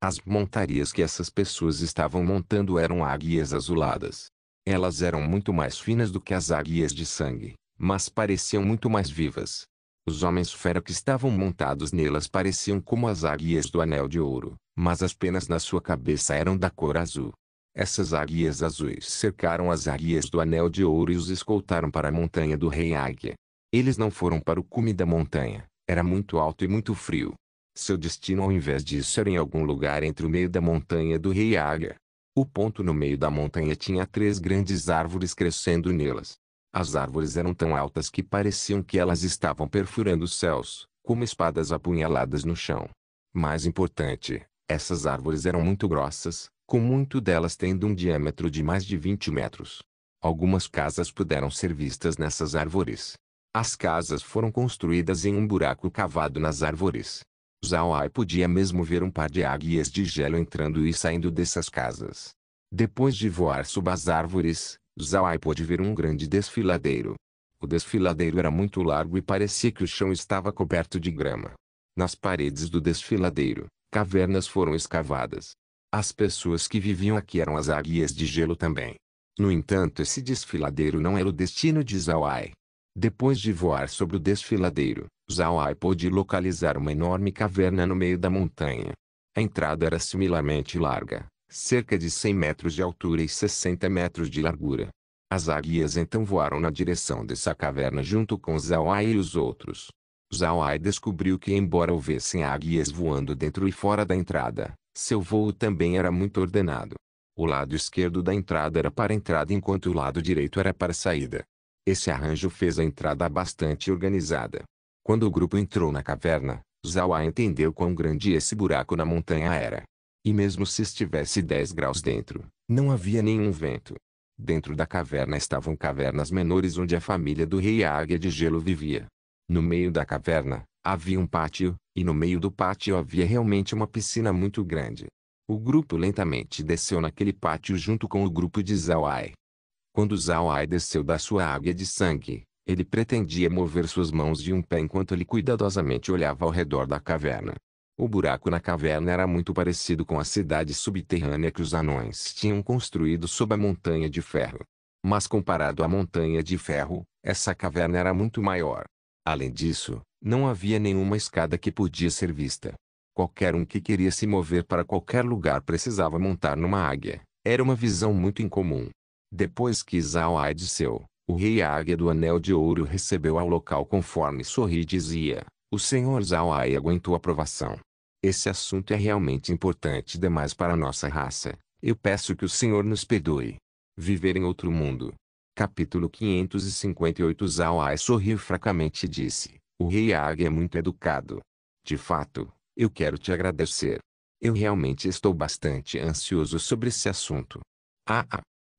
As montarias que essas pessoas estavam montando eram águias azuladas. Elas eram muito mais finas do que as águias de sangue, mas pareciam muito mais vivas. Os homens-fera que estavam montados nelas pareciam como as águias do Anel de Ouro, mas as penas na sua cabeça eram da cor azul. Essas águias azuis cercaram as águias do Anel de Ouro e os escoltaram para a montanha do Rei Águia. Eles não foram para o cume da montanha, era muito alto e muito frio. Seu destino ao invés disso era em algum lugar entre o meio da montanha do Rei Águia. O ponto no meio da montanha tinha 3 grandes árvores crescendo nelas. As árvores eram tão altas que pareciam que elas estavam perfurando os céus, como espadas apunhaladas no chão. Mais importante, essas árvores eram muito grossas, com muito delas tendo um diâmetro de mais de 20 metros. Algumas casas puderam ser vistas nessas árvores. As casas foram construídas em um buraco cavado nas árvores. Zhao podia mesmo ver um par de águias de gelo entrando e saindo dessas casas. Depois de voar sob as árvores, Zhao pôde ver um grande desfiladeiro. O desfiladeiro era muito largo e parecia que o chão estava coberto de grama. Nas paredes do desfiladeiro, cavernas foram escavadas. As pessoas que viviam aqui eram as águias de gelo também. No entanto, esse desfiladeiro não era o destino de Zhao. Depois de voar sobre o desfiladeiro, Zhao pôde localizar uma enorme caverna no meio da montanha. A entrada era similarmente larga, cerca de 100 metros de altura e 60 metros de largura. As águias então voaram na direção dessa caverna junto com Zhao e os outros. Zhao descobriu que embora houvessem águias voando dentro e fora da entrada, Seu voo também era muito ordenado. O lado esquerdo da entrada era para a entrada enquanto o lado direito era para a saída. Esse arranjo fez a entrada bastante organizada. Quando o grupo entrou na caverna, Zhao Ai entendeu quão grande esse buraco na montanha era. E mesmo se estivesse 10 graus dentro, não havia nenhum vento. Dentro da caverna estavam cavernas menores onde a família do rei Águia de Gelo vivia. No meio da caverna, havia um pátio, e no meio do pátio havia realmente uma piscina muito grande. O grupo lentamente desceu naquele pátio junto com o grupo de Zhao Ai. Quando Zhao Ai desceu da sua águia de sangue, ele pretendia mover suas mãos de um pé enquanto ele cuidadosamente olhava ao redor da caverna. O buraco na caverna era muito parecido com a cidade subterrânea que os anões tinham construído sob a Montanha de Ferro. Mas comparado à Montanha de Ferro, essa caverna era muito maior. Além disso, não havia nenhuma escada que podia ser vista. Qualquer um que queria se mover para qualquer lugar precisava montar numa águia. Era uma visão muito incomum. Depois que Zhao Ai desceu, o rei Águia do Anel de Ouro recebeu ao local conforme sorri e dizia: o senhor Zhao Ai aguentou a provação. Esse assunto é realmente importante demais para nossa raça. Eu peço que o senhor nos perdoe. Viver em outro mundo. Capítulo 558. Zhao Ai sorriu fracamente e disse: o rei Águia é muito educado. De fato, eu quero te agradecer. Eu realmente estou bastante ansioso sobre esse assunto.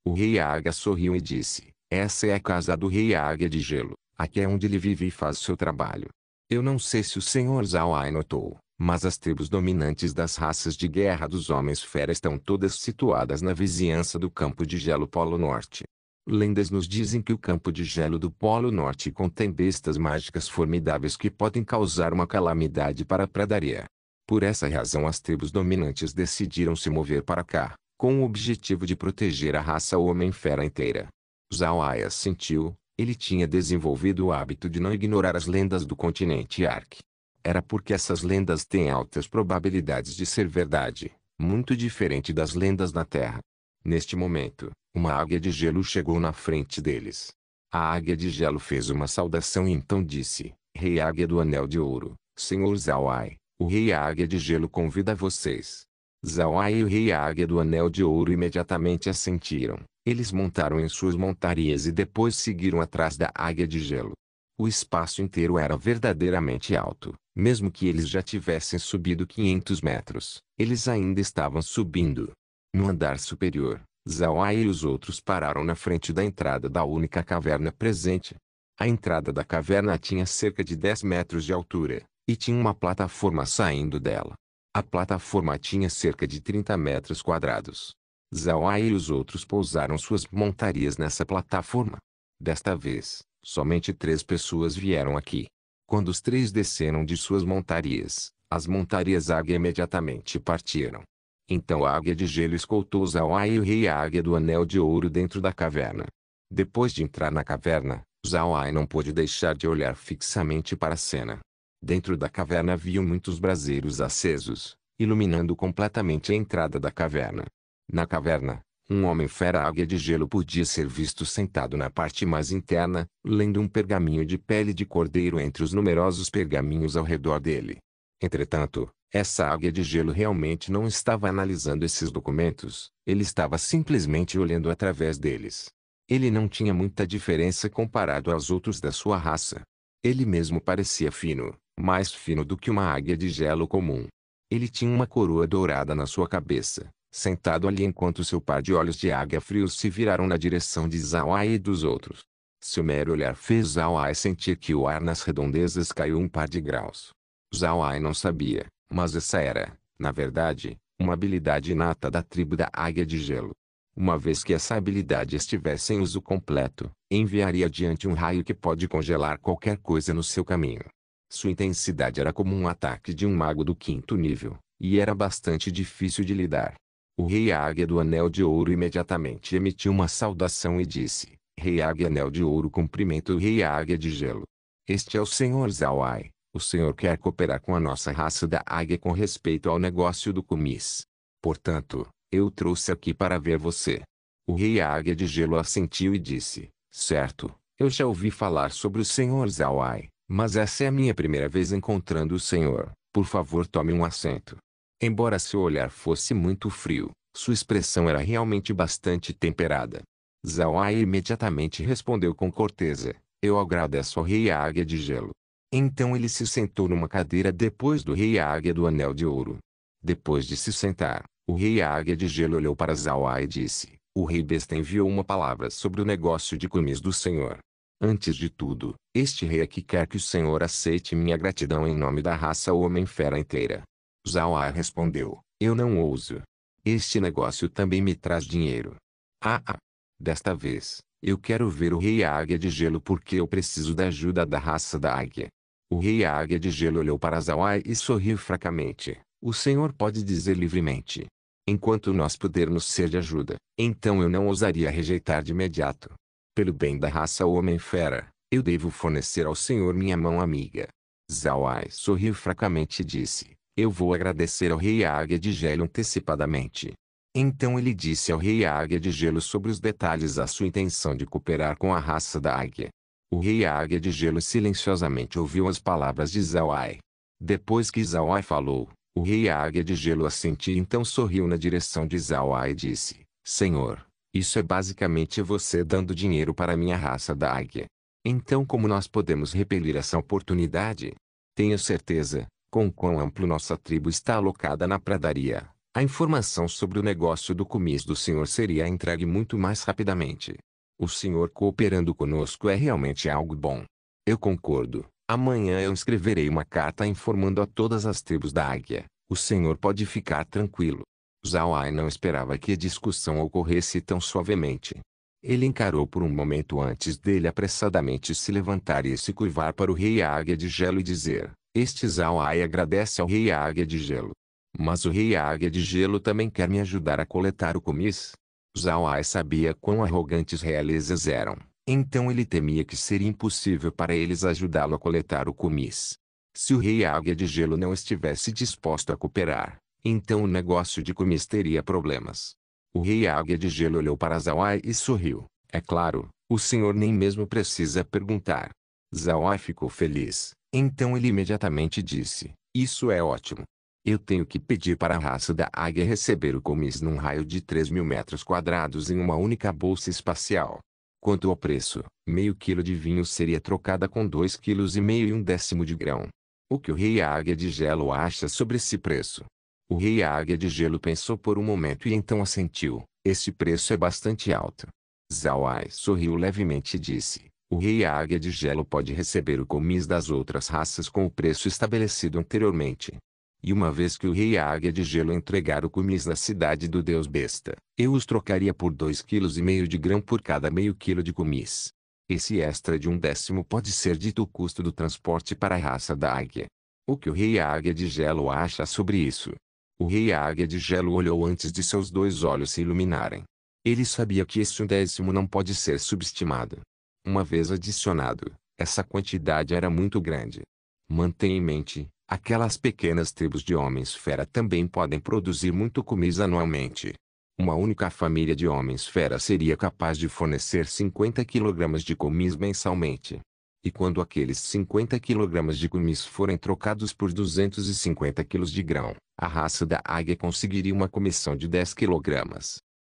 O rei Águia sorriu e disse: essa é a casa do rei Águia de Gelo. Aqui é onde ele vive e faz seu trabalho. Eu não sei se o senhor Zhao Ai notou, mas as tribos dominantes das raças de guerra dos Homens-Fera estão todas situadas na vizinhança do Campo de Gelo Polo Norte. Lendas nos dizem que o Campo de Gelo do Polo Norte contém bestas mágicas formidáveis que podem causar uma calamidade para a pradaria. Por essa razão as tribos dominantes decidiram se mover para cá, com o objetivo de proteger a raça Homem-Fera inteira. Zhao Ai assentiu. Ele tinha desenvolvido o hábito de não ignorar as lendas do continente Ark. Era porque essas lendas têm altas probabilidades de ser verdade, muito diferente das lendas da Terra. Neste momento, uma águia de gelo chegou na frente deles. A águia de gelo fez uma saudação e então disse: Rei Águia do Anel de Ouro, Senhor Zhao Ai, o Rei Águia de Gelo convida vocês. Zhao Ai e o Rei Águia do Anel de Ouro imediatamente assentiram. Eles montaram em suas montarias e depois seguiram atrás da Águia de Gelo. O espaço inteiro era verdadeiramente alto. Mesmo que eles já tivessem subido 500 metros, eles ainda estavam subindo. No andar superior, Zhao Ai e os outros pararam na frente da entrada da única caverna presente. A entrada da caverna tinha cerca de 10 metros de altura, e tinha uma plataforma saindo dela. A plataforma tinha cerca de 30 metros quadrados. Zhao Ai e os outros pousaram suas montarias nessa plataforma. Desta vez, somente 3 pessoas vieram aqui. Quando os 3 desceram de suas montarias, as montarias águia imediatamente partiram. Então a águia de gelo escoltou Zhao Ai e o rei Águia do Anel de Ouro dentro da caverna. Depois de entrar na caverna, Zhao Ai não pôde deixar de olhar fixamente para a cena. Dentro da caverna haviam muitos braseiros acesos, iluminando completamente a entrada da caverna. Na caverna, um homem-fera águia de gelo podia ser visto sentado na parte mais interna, lendo um pergaminho de pele de cordeiro entre os numerosos pergaminhos ao redor dele. Entretanto, essa águia de gelo realmente não estava analisando esses documentos, ele estava simplesmente olhando através deles. Ele não tinha muita diferença comparado aos outros da sua raça. Ele mesmo parecia fino, mais fino do que uma águia de gelo comum. Ele tinha uma coroa dourada na sua cabeça, sentado ali enquanto seu par de olhos de águia frios se viraram na direção de Zhao Ai e dos outros. Seu mero olhar fez Zhao Ai sentir que o ar nas redondezas caiu um par de graus. Zhao Ai não sabia, mas essa era, na verdade, uma habilidade inata da tribo da Águia de Gelo. Uma vez que essa habilidade estivesse em uso completo, enviaria adiante um raio que pode congelar qualquer coisa no seu caminho. Sua intensidade era como um ataque de um mago do 5º nível, e era bastante difícil de lidar. O Rei Águia do Anel de Ouro imediatamente emitiu uma saudação e disse: Rei Águia Anel de Ouro cumprimenta o Rei Águia de Gelo. Este é o Senhor Zhao Ai. O senhor quer cooperar com a nossa raça da águia com respeito ao negócio do Kumis. Portanto, eu trouxe aqui para ver você. O rei Águia de Gelo assentiu e disse: certo, eu já ouvi falar sobre o senhor Zhao Ai, mas essa é a minha primeira vez encontrando o senhor. Por favor, tome um assento. Embora seu olhar fosse muito frio, sua expressão era realmente bastante temperada. Zhao Ai imediatamente respondeu com corteza: eu agradeço ao rei Águia de Gelo. Então ele se sentou numa cadeira depois do rei Águia do Anel de Ouro. Depois de se sentar, o rei Águia de Gelo olhou para Zhao Ai e disse: o rei besta enviou uma palavra sobre o negócio de cumis do senhor. Antes de tudo, este rei aqui quer que o senhor aceite minha gratidão em nome da raça Homem-Fera inteira. Zhao Ai respondeu: eu não ouso. Este negócio também me traz dinheiro. Ah! Desta vez, eu quero ver o rei Águia de Gelo porque eu preciso da ajuda da raça da águia. O rei Águia de Gelo olhou para Zhao Ai e sorriu fracamente. O senhor pode dizer livremente. Enquanto nós pudermos ser de ajuda, então eu não ousaria rejeitar de imediato. Pelo bem da raça Homem-Fera, eu devo fornecer ao senhor minha mão amiga. Zhao Ai sorriu fracamente e disse: eu vou agradecer ao rei Águia de Gelo antecipadamente. Então ele disse ao rei Águia de Gelo sobre os detalhes da sua intenção de cooperar com a raça da águia. O rei Águia de Gelo silenciosamente ouviu as palavras de Zhao Ai. Depois que Zhao Ai falou, o rei Águia de Gelo assentiu e então sorriu na direção de Zhao Ai e disse: senhor, isso é basicamente você dando dinheiro para minha raça da águia. Então como nós podemos repelir essa oportunidade? Tenha certeza, com quão amplo nossa tribo está alocada na pradaria. A informação sobre o negócio do cumis do senhor seria entregue muito mais rapidamente. O senhor cooperando conosco é realmente algo bom. Eu concordo. Amanhã eu escreverei uma carta informando a todas as tribos da águia. O senhor pode ficar tranquilo. Zhao Ai não esperava que a discussão ocorresse tão suavemente. Ele encarou por um momento antes dele apressadamente se levantar e se curvar para o rei Águia de Gelo e dizer: este Zhao Ai agradece ao rei Águia de Gelo. Mas o rei Águia de Gelo também quer me ajudar a coletar o cumis? Zhao Ai sabia quão arrogantes realizes eram, então ele temia que seria impossível para eles ajudá-lo a coletar o cumis. Se o rei Águia de Gelo não estivesse disposto a cooperar, então o negócio de cumis teria problemas. O rei Águia de Gelo olhou para Zhao Ai e sorriu. É claro, o senhor nem mesmo precisa perguntar. Zhao Ai ficou feliz, então ele imediatamente disse: isso é ótimo. Eu tenho que pedir para a raça da águia receber o cumis num raio de 3.000 metros quadrados em uma única bolsa espacial. Quanto ao preço, meio quilo de vinho seria trocada com 2,5 kg e 1/10 de grão. O que o rei Águia de Gelo acha sobre esse preço? O rei Águia de Gelo pensou por um momento e então assentiu: esse preço é bastante alto. Zhao Ai sorriu levemente e disse: o rei Águia de Gelo pode receber o cumis das outras raças com o preço estabelecido anteriormente. E uma vez que o rei Águia de Gelo entregar o cumis na cidade do Deus Besta, eu os trocaria por 2,5 kg de grão por cada meio quilo de cumis. Esse extra de 1/10 pode ser dito o custo do transporte para a raça da águia. O que o rei Águia de Gelo acha sobre isso? O rei Águia de Gelo olhou antes de seus dois olhos se iluminarem. Ele sabia que esse 1/10 não pode ser subestimado. Uma vez adicionado, essa quantidade era muito grande. Mantenha em mente, aquelas pequenas tribos de homens-fera também podem produzir muito cumis anualmente. Uma única família de homens-fera seria capaz de fornecer 50 kg de cumis mensalmente. E quando aqueles 50 kg de cumis forem trocados por 250 kg de grão, a raça da águia conseguiria uma comissão de 10 kg.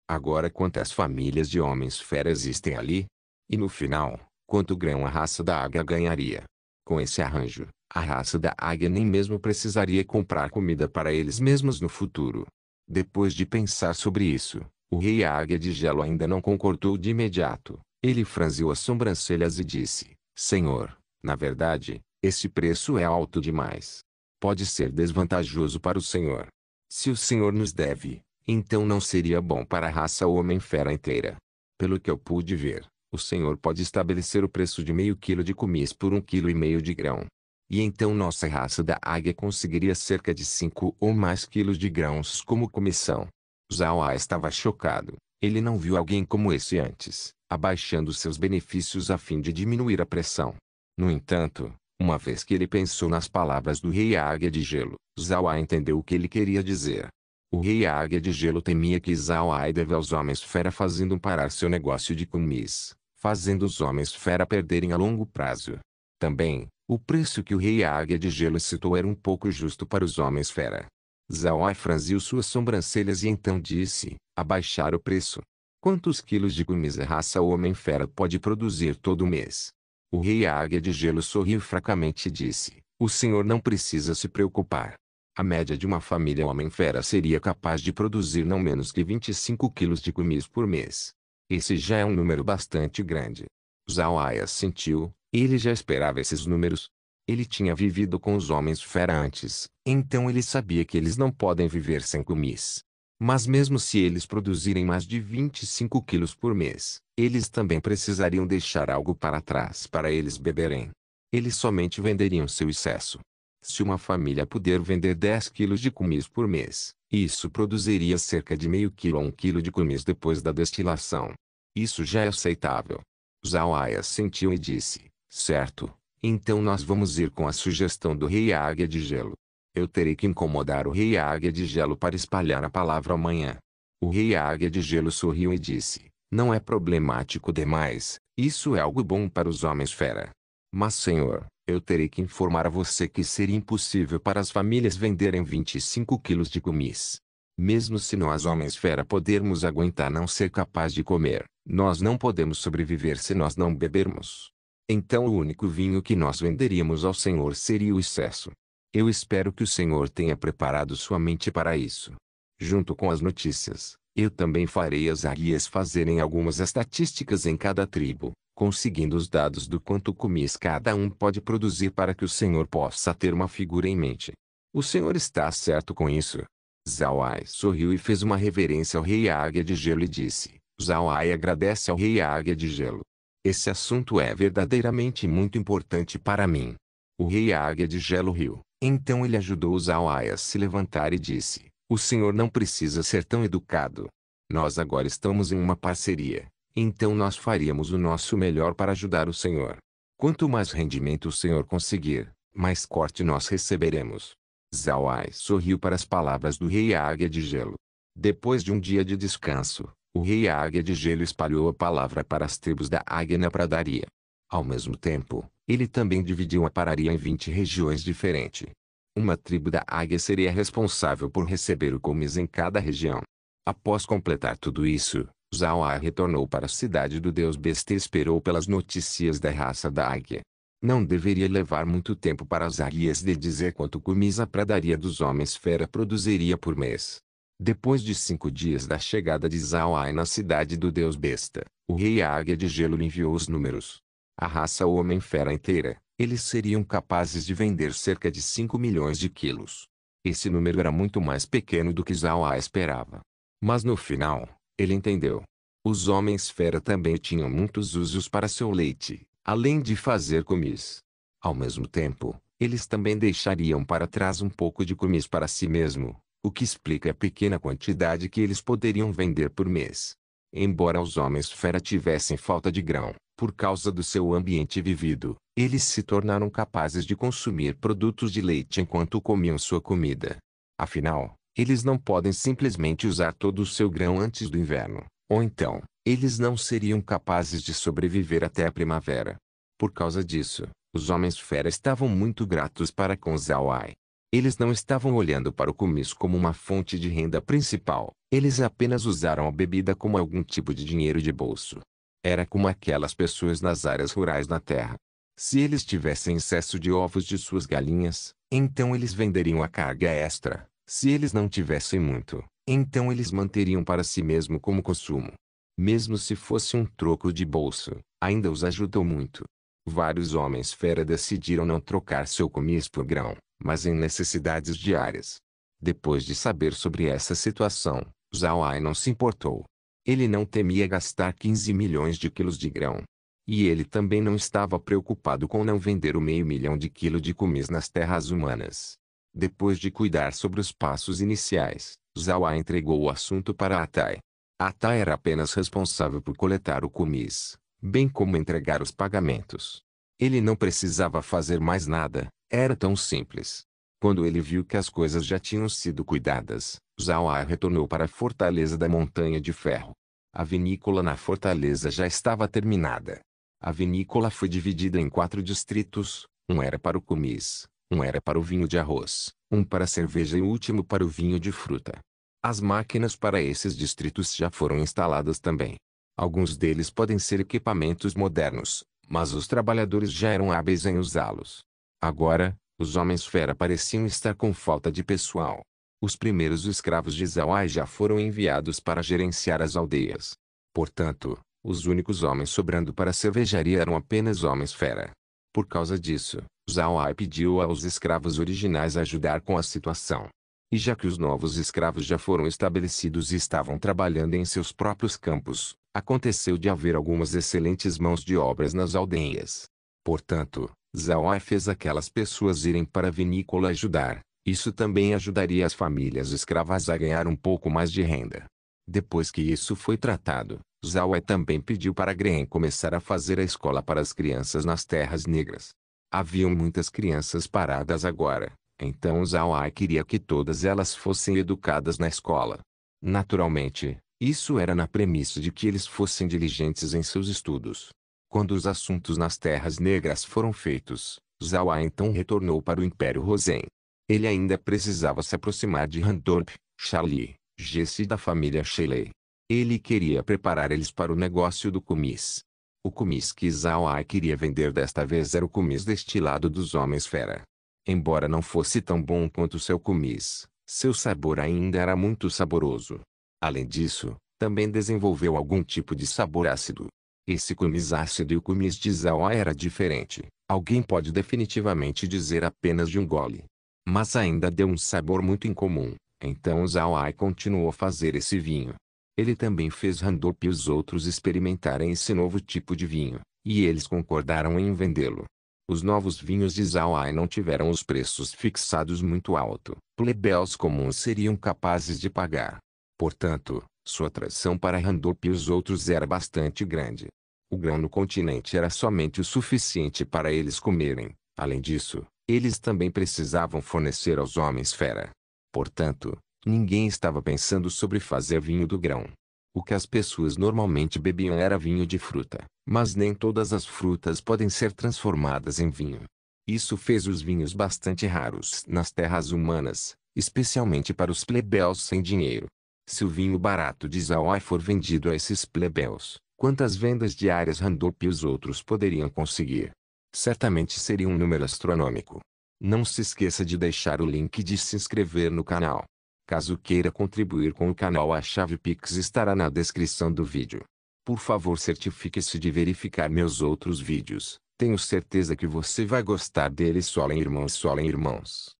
Agora quantas famílias de homens-fera existem ali? E no final, quanto grão a raça da águia ganharia? Com esse arranjo, a raça da águia nem mesmo precisaria comprar comida para eles mesmos no futuro. Depois de pensar sobre isso, o rei Águia de Gelo ainda não concordou de imediato. Ele franziu as sobrancelhas e disse: senhor, na verdade, esse preço é alto demais. Pode ser desvantajoso para o senhor. Se o senhor nos deve, então não seria bom para a raça Homem-Fera inteira. Pelo que eu pude ver, o senhor pode estabelecer o preço de meio quilo de cumis por 1,5 kg de grão. E então nossa raça da águia conseguiria cerca de 5 ou mais quilos de grãos como comissão. Zhao Ai estava chocado. Ele não viu alguém como esse antes, abaixando seus benefícios a fim de diminuir a pressão. No entanto, uma vez que ele pensou nas palavras do rei Águia de Gelo, Zhao Ai entendeu o que ele queria dizer. O rei Águia de Gelo temia que Zhao Ai deve aos homens-fera fazendo parar seu negócio de cumis, fazendo os homens-fera perderem a longo prazo. Também, o preço que o rei Águia de Gelo citou era um pouco justo para os homens-fera. Zhao Ai franziu suas sobrancelhas e então disse, abaixar o preço. Quantos quilos de cumis a raça Homem-Fera pode produzir todo mês? O rei Águia de Gelo sorriu fracamente e disse, o senhor não precisa se preocupar. A média de uma família Homem-Fera seria capaz de produzir não menos que 25 quilos de cumis por mês. Esse já é um número bastante grande. Zhao Ai assentiu, ele já esperava esses números. Ele tinha vivido com os Homens-Fera antes, então ele sabia que eles não podem viver sem cumis. Mas mesmo se eles produzirem mais de 25 quilos por mês, eles também precisariam deixar algo para trás para eles beberem. Eles somente venderiam seu excesso. Se uma família puder vender 10 quilos de cumis por mês, isso produziria cerca de meio quilo a 1 quilo de cumis depois da destilação. Isso já é aceitável. Zhao Ai assentiu e disse, certo, então nós vamos ir com a sugestão do rei Águia de Gelo. Eu terei que incomodar o rei Águia de Gelo para espalhar a palavra amanhã. O rei Águia de Gelo sorriu e disse, não é problemático demais, isso é algo bom para os Homens-Fera. Mas senhor, eu terei que informar a você que seria impossível para as famílias venderem 25 quilos de cumis. Mesmo se nós Homens-Fera podermos aguentar não ser capaz de comer, nós não podemos sobreviver se nós não bebermos. Então o único vinho que nós venderíamos ao senhor seria o excesso. Eu espero que o senhor tenha preparado sua mente para isso. Junto com as notícias, eu também farei as águias fazerem algumas estatísticas em cada tribo, conseguindo os dados do quanto cumis cada um pode produzir para que o senhor possa ter uma figura em mente. O senhor está certo com isso? Zhao Ai sorriu e fez uma reverência ao rei Águia de Gelo e disse, Zhao Ai agradece ao rei Águia de Gelo. Esse assunto é verdadeiramente muito importante para mim. O rei Águia de Gelo riu. Então ele ajudou Zhao Ai a se levantar e disse, o senhor não precisa ser tão educado. Nós agora estamos em uma parceria, então nós faríamos o nosso melhor para ajudar o senhor. Quanto mais rendimento o senhor conseguir, mais corte nós receberemos. Zhao Ai sorriu para as palavras do rei Águia de Gelo. Depois de um dia de descanso, o rei Águia de Gelo espalhou a palavra para as tribos da Águia na pradaria. Ao mesmo tempo, ele também dividiu a pararia em 20 regiões diferentes. Uma tribo da Águia seria responsável por receber o cumis em cada região. Após completar tudo isso, Zhao Ai retornou para a cidade do Deus Besta e esperou pelas notícias da raça da Águia. Não deveria levar muito tempo para as águias lhe dizer quanto cumis a pradaria dos Homens-Fera produziria por mês. Depois de 5 dias da chegada de Zhao Ai na cidade do Deus Besta, o rei Águia de Gelo lhe enviou os números. A raça Homem-Fera inteira, eles seriam capazes de vender cerca de 5 milhões de quilos. Esse número era muito mais pequeno do que Zhao Ai esperava. Mas no final, ele entendeu. Os Homens-Fera também tinham muitos usos para seu leite, além de fazer cumis. Ao mesmo tempo, eles também deixariam para trás um pouco de cumis para si mesmo, o que explica a pequena quantidade que eles poderiam vender por mês. Embora os Homens-Fera tivessem falta de grão, por causa do seu ambiente vivido, eles se tornaram capazes de consumir produtos de leite enquanto comiam sua comida. Afinal, eles não podem simplesmente usar todo o seu grão antes do inverno, ou então, eles não seriam capazes de sobreviver até a primavera. Por causa disso, os Homens-Fera estavam muito gratos para com Zhao Ai. Eles não estavam olhando para o cumis como uma fonte de renda principal, eles apenas usaram a bebida como algum tipo de dinheiro de bolso. Era como aquelas pessoas nas áreas rurais na terra. Se eles tivessem excesso de ovos de suas galinhas, então eles venderiam a carga extra. Se eles não tivessem muito, então eles manteriam para si mesmo como consumo. Mesmo se fosse um troco de bolso, ainda os ajudou muito. Vários Homens-Fera decidiram não trocar seu cumis por grão, mas em necessidades diárias. Depois de saber sobre essa situação, Zhao Ai não se importou. Ele não temia gastar 15 milhões de quilos de grão. E ele também não estava preocupado com não vender o meio milhão de quilos de cumis nas terras humanas. Depois de cuidar sobre os passos iniciais, Zhao Ai entregou o assunto para Atai. Atai era apenas responsável por coletar o cumis, bem como entregar os pagamentos. Ele não precisava fazer mais nada, era tão simples. Quando ele viu que as coisas já tinham sido cuidadas, Zhao Ai retornou para a fortaleza da Montanha de Ferro. A vinícola na fortaleza já estava terminada. A vinícola foi dividida em 4 distritos, um era para o cumis, Um era para o vinho de arroz, um para a cerveja e o último para o vinho de fruta. As máquinas para esses distritos já foram instaladas também. Alguns deles podem ser equipamentos modernos, mas os trabalhadores já eram hábeis em usá-los. Agora, os homens fera pareciam estar com falta de pessoal. Os primeiros escravos de Zauai já foram enviados para gerenciar as aldeias. Portanto, os únicos homens sobrando para a cervejaria eram apenas homens fera. Por causa disso, Zauai pediu aos escravos originais ajudar com a situação. E já que os novos escravos já foram estabelecidos e estavam trabalhando em seus próprios campos, aconteceu de haver algumas excelentes mãos de obras nas aldeias. Portanto, Zauai fez aquelas pessoas irem para a vinícola ajudar. Isso também ajudaria as famílias escravas a ganhar um pouco mais de renda. Depois que isso foi tratado, Zauai também pediu para Green começar a fazer a escola para as crianças nas terras negras. Haviam muitas crianças paradas agora, então Zauai queria que todas elas fossem educadas na escola. Naturalmente, isso era na premissa de que eles fossem diligentes em seus estudos. Quando os assuntos nas terras negras foram feitos, Zauai então retornou para o Império Rosen. Ele ainda precisava se aproximar de Randorp, Charlie, Jesse e da família Shelley. Ele queria preparar eles para o negócio do kumis. O kumis que Zauai queria vender desta vez era o kumis destilado dos homens fera. Embora não fosse tão bom quanto seu kumis, seu sabor ainda era muito saboroso. Além disso, também desenvolveu algum tipo de sabor ácido. Esse kumis ácido e o kumis de Zauai era diferente. Alguém pode definitivamente dizer apenas de um gole. Mas ainda deu um sabor muito incomum, então Zauai continuou a fazer esse vinho. Ele também fez Randorp e os outros experimentarem esse novo tipo de vinho, e eles concordaram em vendê-lo. Os novos vinhos de Zauai não tiveram os preços fixados muito alto. Plebeus comuns seriam capazes de pagar. Portanto, sua atração para Randorp e os outros era bastante grande. O grão no continente era somente o suficiente para eles comerem. Além disso, eles também precisavam fornecer aos homens fera. Portanto, ninguém estava pensando sobre fazer vinho do grão. O que as pessoas normalmente bebiam era vinho de fruta, mas nem todas as frutas podem ser transformadas em vinho. Isso fez os vinhos bastante raros nas terras humanas, especialmente para os plebeus sem dinheiro. Se o vinho barato de Zauai for vendido a esses plebeus, quantas vendas diárias Randorp e os outros poderiam conseguir? Certamente seria um número astronômico. Não se esqueça de deixar o link e de se inscrever no canal. Caso queira contribuir com o canal, a chave Pix estará na descrição do vídeo. Por favor, certifique-se de verificar meus outros vídeos. Tenho certeza que você vai gostar deles. Solem irmãos, solem irmãos.